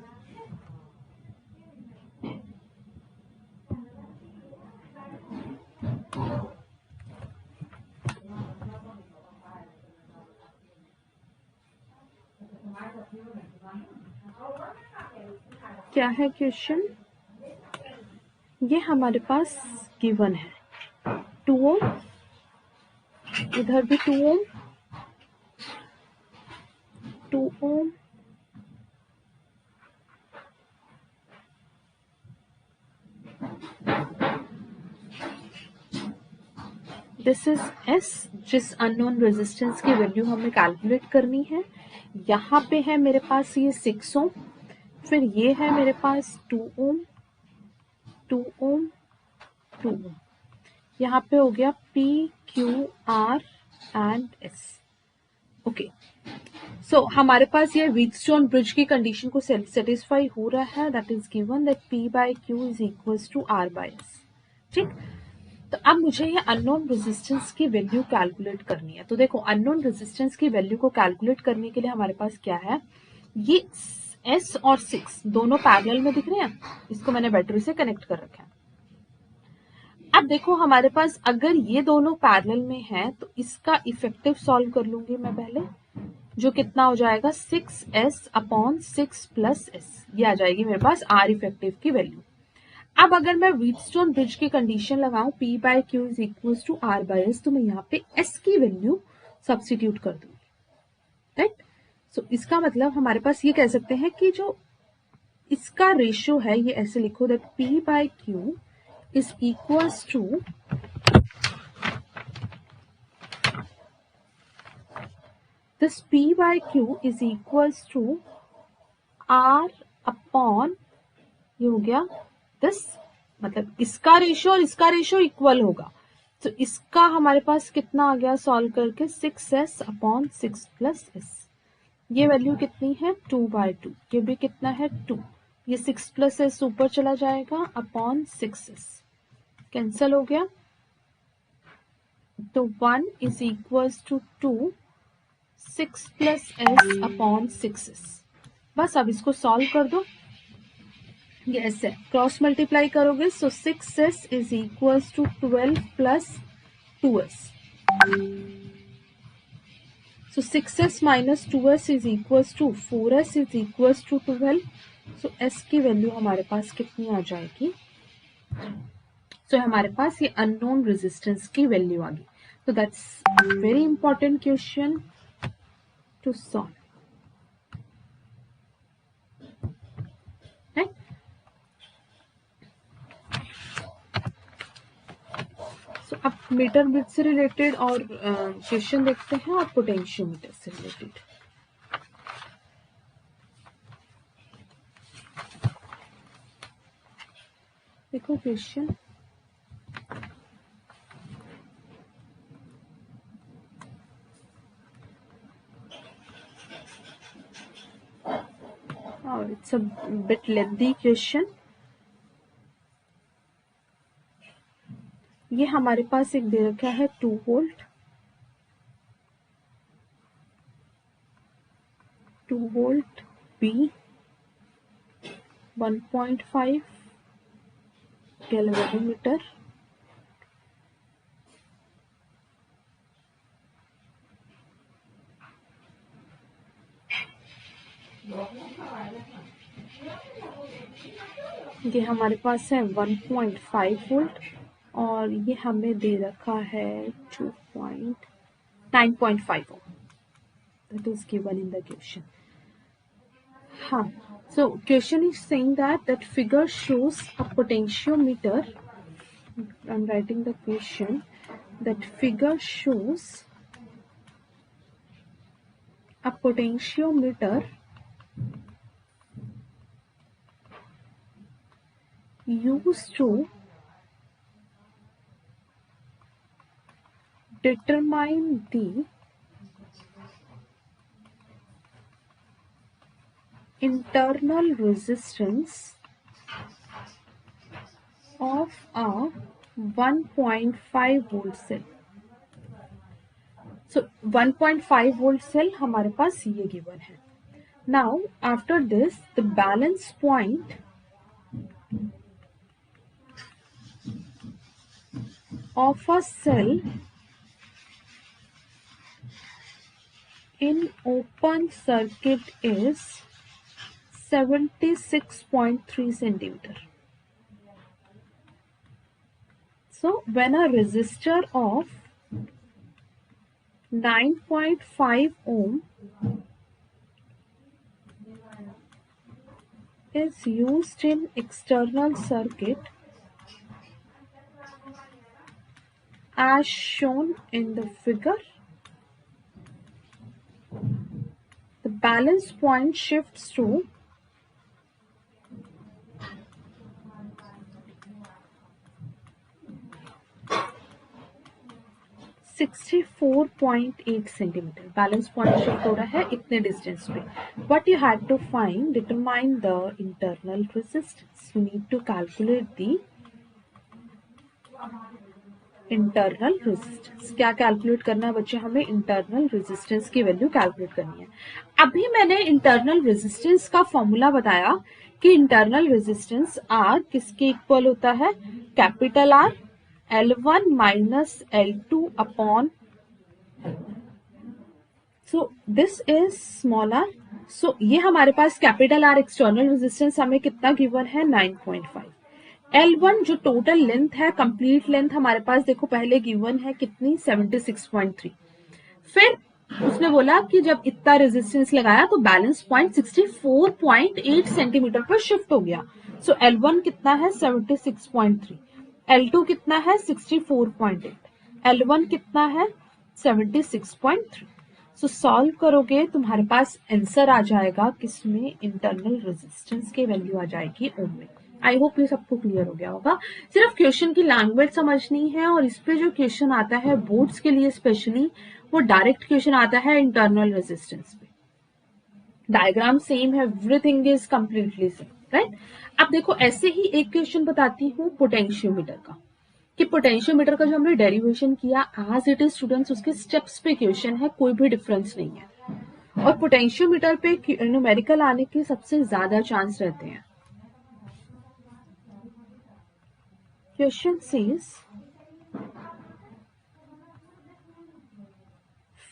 क्या है question? ये हमारे पास given है 2 ओम, इधर भी 2 ओम, 2 ओम, दिस इज एस, जिस अननोन रेजिस्टेंस की वैल्यू हमें कैलकुलेट करनी है। यहाँ पे है मेरे पास ये 6 ओम, फिर ये है मेरे पास 2 ओम, 2 ओम, 2 ओम। यहाँ पे हो गया P, Q, R and S। Okay, so हमारे पास ये व्हीटस्टोन ब्रिज की कंडीशन को सेटिस्फाई हो रहा है, that is given that P by Q is equals to R by S। ठीक, तो अब मुझे ये अननोन रेजिस्टेंस की वैल्यू कैलकुलेट करनी है। तो देखो, अननोन रेजिस्टेंस की वैल्यू को कैलकुलेट करने के लिए हमारे पास क्या है, ये S और 6 दोनों पैरेलल में दिख रहे हैं, इसको मैंने बैटरी से कनेक्ट कर रखा है। अब देखो हमारे पास अगर ये दोनों पैरेलल में है तो इसका इफेक्टिव सॉल्व कर लूंगी मैं पहले, जो कितना हो जाएगा 6s अपॉन 6 प्लस s, ये आ जाएगी मेरे पास R इफेक्टिव की वैल्यू। अब अगर मैं व्हीटस्टोन ब्रिज की कंडीशन लगाऊं P by Q is equal to R by S, तो मैं यहाँ पे S की वैल्यू सब्स्टिट्यूट कर दूंगी, राइट। सो इसका मतलब हमारे पास ये कह सकते हैं कि जो इसका रेशियो है, ये ऐसे लिखो that P by Q is equals to this P by Q is equals to R upon, ये हो गया this, मतलब इसका रेशियो और इसका रेशियो इक्वल होगा। तो इसका हमारे पास कितना आ गया सॉल्व करके 6s अपॉन 6 प्लस s। ये वैल्यू कितनी है 2 बाय 2, ये भी कितना है 2, ये 6 प्लस s ऊपर चला जाएगा अपॉन 6s, कैंसल हो गया। तो 1 is equals to 2, 6 plus s upon 6s। बस अब इसको सॉल्व कर दो, ये ऐसे क्रॉस मल्टीप्लाई करोगे, so 6s is equals to 12 plus 2s। So 6s minus 2s is equals to 4s is equals to 12। So s की वैल्यू हमारे पास कितनी आ जाएगी, सो हमारे पास ये अननोन रेजिस्टेंस की वैल्यू आ गई। तो that's very important question to solve, right. So अब मीटर ब्रिज से रिलेटेड और क्वेश्चन देखते हैं और पोटेंशियोमीटर से रिलेटेड। देखो क्वेश्चन, और it's a bit lengthy question. ये हमारे पास एक दे रखा है 2 वोल्ट, 2 वोल्ट B 1.5 गैल्वेनोमीटर, ये हमारे पास है 1.5 वोल्ट, और ये हमें दे रखा है 9.5 ओम, that is given in the question. हाँ, so question is saying that figure shows a potentiometer. I'm writing the question. That figure shows a potentiometer used to determine the internal resistance of a 1.5 volt cell. So 1.5 volt cell हमारे पास ये given है. Now after this the balance point of a cell in open circuit is 76.3 centimeter. So when a resistor of 9.5 ohm is used in external circuit as shown in the figure, the balance point shifts to 64.8 centimetre. Balance point shift हो रहा है इतने distance पे. But you have to find determine the internal resistance. You need to calculate the internal resistance. क्या calculate करना है बच्चे? हमें इंटरनल रेजिस्टेंस की वैल्यू कैलकुलेट करनी है. अभी मैंने इंटरनल रेजिस्टेंस का फॉर्मूला बताया कि इंटरनल रेजिस्टेंस आर किसके इक्वल होता है? Capital R L1 minus L2 upon, so this is small r. So ये हमारे पास कैपिटल आर एक्सटर्नल रेजिस्टेंस हमें कितना गिवन है? 9.5. L1 जो टोटल लेंथ है, कंप्लीट लेंथ हमारे पास देखो पहले गिवन है कितनी? 76.3. फिर उसने बोला कि जब इतना रेजिस्टेंस लगाया तो बैलेंस पॉइंट 64.8 सेंटीमीटर पर शिफ्ट हो गया. सो L1 कितना है? 76.3. L2 कितना है? 64.8. L1 कितना है? 76.3. सो सॉल्व करोगे तुम्हारे पास आंसर आ जाएगा किसमें? इंटरनल रेजिस्टेंस की वैल्यू आ जाएगी ओम में. आई होप ये सबको क्लियर हो गया होगा. सिर्फ क्वेश्चन की लैंग्वेज समझनी है और इस पे जो क्वेश्चन आता है बोर्ड्स के लिए स्पेशली, वो डायरेक्ट क्वेश्चन आता है इंटरनल रेजिस्टेंस पे. डायग्राम सेम है, everything is completely same, right. अब देखो ऐसे ही एक क्वेश्चन बताती हूँ पोटेंशियोमीटर का, कि पोटेंशियोमीटर का जो हमने डेरिवेशन किया एज इट इज स्टूडेंट्स, उसके स्टेप्स पे क्वेश्चन है, कोई भी डिफरेंस नहीं है. और पोटेंशियोमीटर पे न्यूमेरिकल आने के सबसे ज्यादा चांस रहते हैं. Question says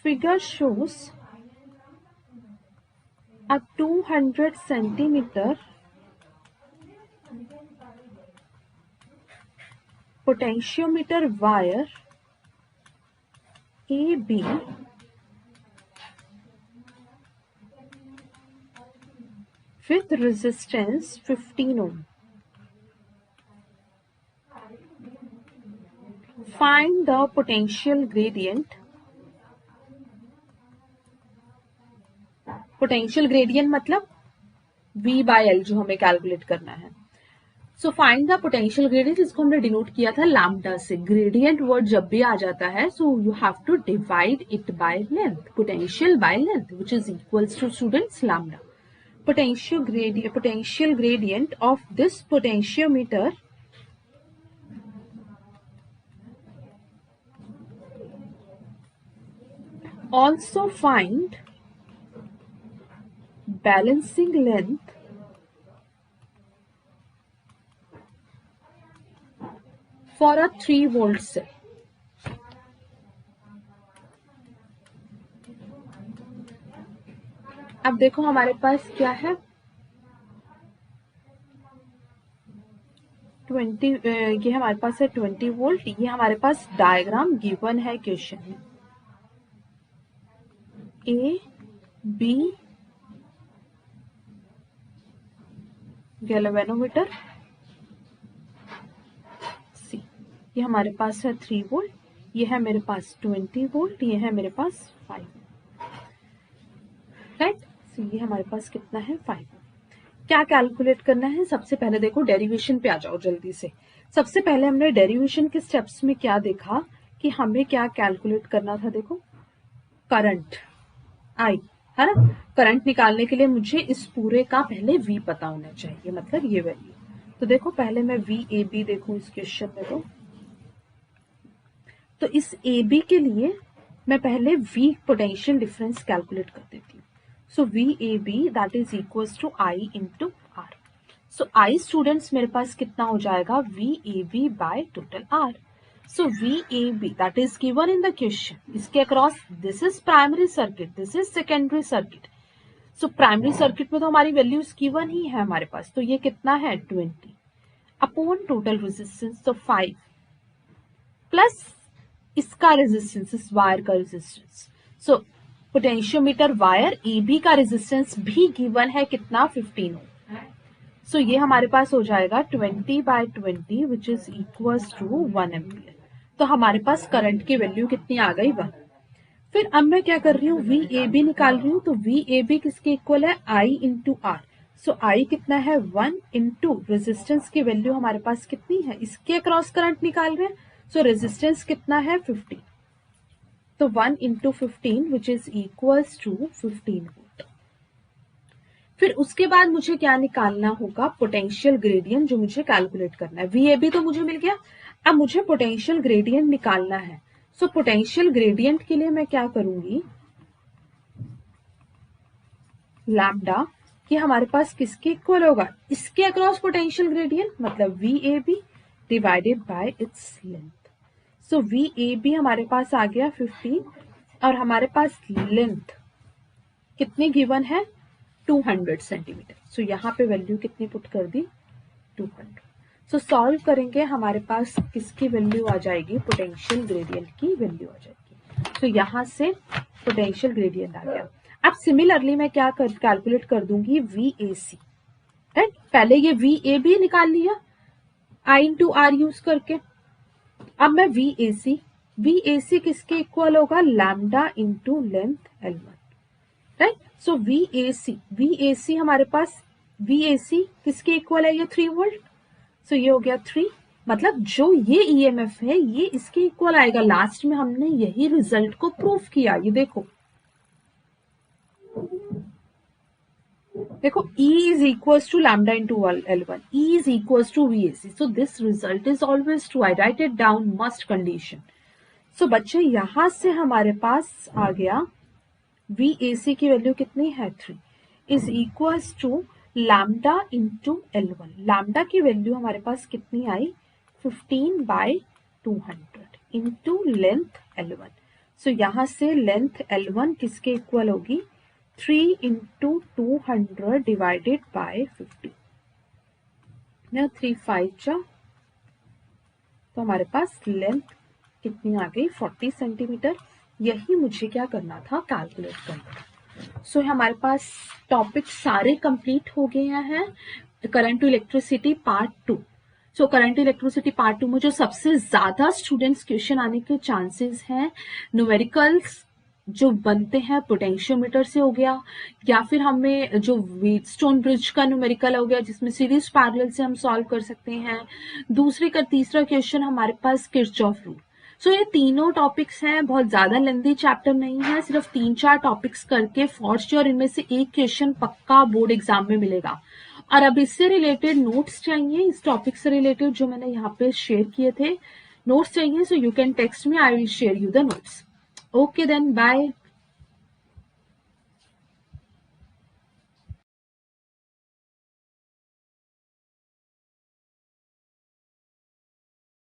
figure shows a 200 centimeter potentiometer wire AB with resistance 15 ohm. Find the potential gradient. Potential gradient मतलब V बाय L जो हमें कैलकुलेट करना है. So find the potential gradient, इसको हमने डिनोट किया था लैम्डा से. ग्रेडियंट वर्ड जब भी आ जाता है so you have to divide it by length, potential by length which is equals to students lambda. Potential gradient of this potentiometer also find balancing length for a 3 volt cell. अब देखो हमारे पास क्या है? 20, ये हमारे पास है 20 वोल्ट. ये हमारे पास डायग्राम गिवन है क्वेश्चन में. A, B galvanometer, C. ये हमारे पास है 3 वोल्ट, ये है मेरे पास 20 वोल्ट, ये है मेरे पास 5, राइट. सो ये हमारे पास कितना है? 5. क्या कैलकुलेट करना है? सबसे पहले देखो डेरिवेशन पे आ जाओ जल्दी से. सबसे पहले हमने डेरिवेशन के स्टेप्स में क्या देखा कि हमें क्या कैलकुलेट करना था. देखो करंट आई है ना. करंट निकालने के लिए मुझे इस पूरे का पहले V पता होना चाहिए, मतलब ये वैल्यू. तो देखो पहले मैं VAB देखूं इस क्वेश्चन में. तो इस AB के लिए मैं पहले V पोटेंशियल डिफरेंस कैलकुलेट कर देती हूँ. So VAB that is equals to I into R. So I students मेरे पास कितना हो जाएगा? VAB by total R. So VAB that is given in the question. इसके across this is primary circuit, this is secondary circuit. So primary circuit में तो हमारी values given ही है हमारे पास, तो ये कितना है 20 अपॉन टोटल रेजिस्टेंस तो 5 प्लस इसका रेजिस्टेंस, इस वायर का रेजिस्टेंस. सो पोटेंशियोमीटर वायर AB का रेजिस्टेंस भी गिवन है कितना 15 ओम. सो ये हमारे पास हो जाएगा 20/20 which is equals to 1 ampere. तो हमारे पास करंट की वैल्यू कितनी आ गई 1. फिर अब मैं क्या कर रही हूँ VAB निकाल रही हूँ. तो VAB किसके इक्वल है I into R. So I कितना है 1 इंटू रेजिस्टेंस की वैल्यू हमारे पास कितनी है, इसके अक्रॉस करंट निकाल रहे हैं. सो रेजिस्टेंस कितना है 15. तो 1 into 15 which is equals to 15 volt. फिर उसके बाद मुझे क्या निकालना होगा पोटेंशियल ग्रेडियंट, जो मुझे कैलकुलेट करना है. VAB तो मुझे मिल गया, अब मुझे पोटेंशियल ग्रेडियंट निकालना है. सो पोटेंशियल ग्रेडियंट के लिए मैं क्या करूंगी, लैम्डा कि हमारे पास किसके इक्वल होगा, इसके अक्रॉस पोटेंशियल ग्रेडियंट मतलब VAB divided by its length. So VAB हमारे पास आ गया 15 और हमारे पास लेंथ कितनी गिवन है 200 सेंटीमीटर. सो यहाँ पे वैल्यू कितनी पुट कर दी 200. सो सॉल्व करेंगे हमारे पास किसकी वैल्यू आ जाएगी, पोटेंशियल ग्रेडियंट की वैल्यू आ जाएगी. तो यहाँ से पोटेंशियल ग्रेडियंट आ गया. अब सिमिलरली मैं क्या कैलकुलेट कर दूंगी VAC. राइट, पहले ये VAB निकाल लिया I इंटू R यूज करके. अब मैं VAC किसके इक्वल होगा, lambda into length L1. Right, so VAC हमारे पास VAC किसके इक्वल है, ये 3 वोल्ट. सो ये हो गया 3, मतलब जो ये EMF है ये इसके इक्वल आएगा. लास्ट में हमने यही रिजल्ट को प्रूफ किया. ये देखो E is equals to lambda into L1. E is equals to VAC. So this result is always true. I write it down, must condition. So बच्चे यहां से हमारे पास आ गया VAC की वैल्यू कितनी है 3 is equals to lambda into L1. Lambda की value हमारे पास कितनी आई 15/200 into लेंथ L1. सो यहां से लेंथ L1 किसके इक्वल होगी 3 into 200 divided by 50. ना 3 5 जा, तो हमारे पास लेंथ कितनी आ गई 40 सेंटीमीटर. यही मुझे क्या करना था, कैलकुलेट करना था. सो हमारे पास टॉपिक सारे कंप्लीट हो गए हैं. Current to electricity part 2. So current to electricity part 2 में जो सबसे ज्यादा स्टूडेंट्स क्वेश्चन आने के चांसेस हैं, न्यूमेरिकल्स जो बनते हैं पोटेंशियोमीटर से हो गया, या फिर हमें जो व्हीटस्टोन ब्रिज का न्यूमेरिकल हो गया जिसमें सीरीज पैरेलल से हम सॉल्व कर सकते हैं. दूसरे का तीसरा क्वेश्चन हमारे पास किरचॉफ रूल. सो ये तीनों टॉपिक्स हैं, बहुत ज्यादा लेंथी चैप्टर नहीं है, सिर्फ 3-4 टॉपिक्स करके फॉर श्योर इनमें से एक क्वेश्चन पक्का बोर्ड एग्जाम में मिलेगा. और अब इससे रिलेटेड नोट्स चाहिए, इस टॉपिक से रिलेटेड जो मैंने यहाँ पे शेयर किए थे नोट्स चाहिए, सो you can text me, I will share you the notes. Okay then, bye.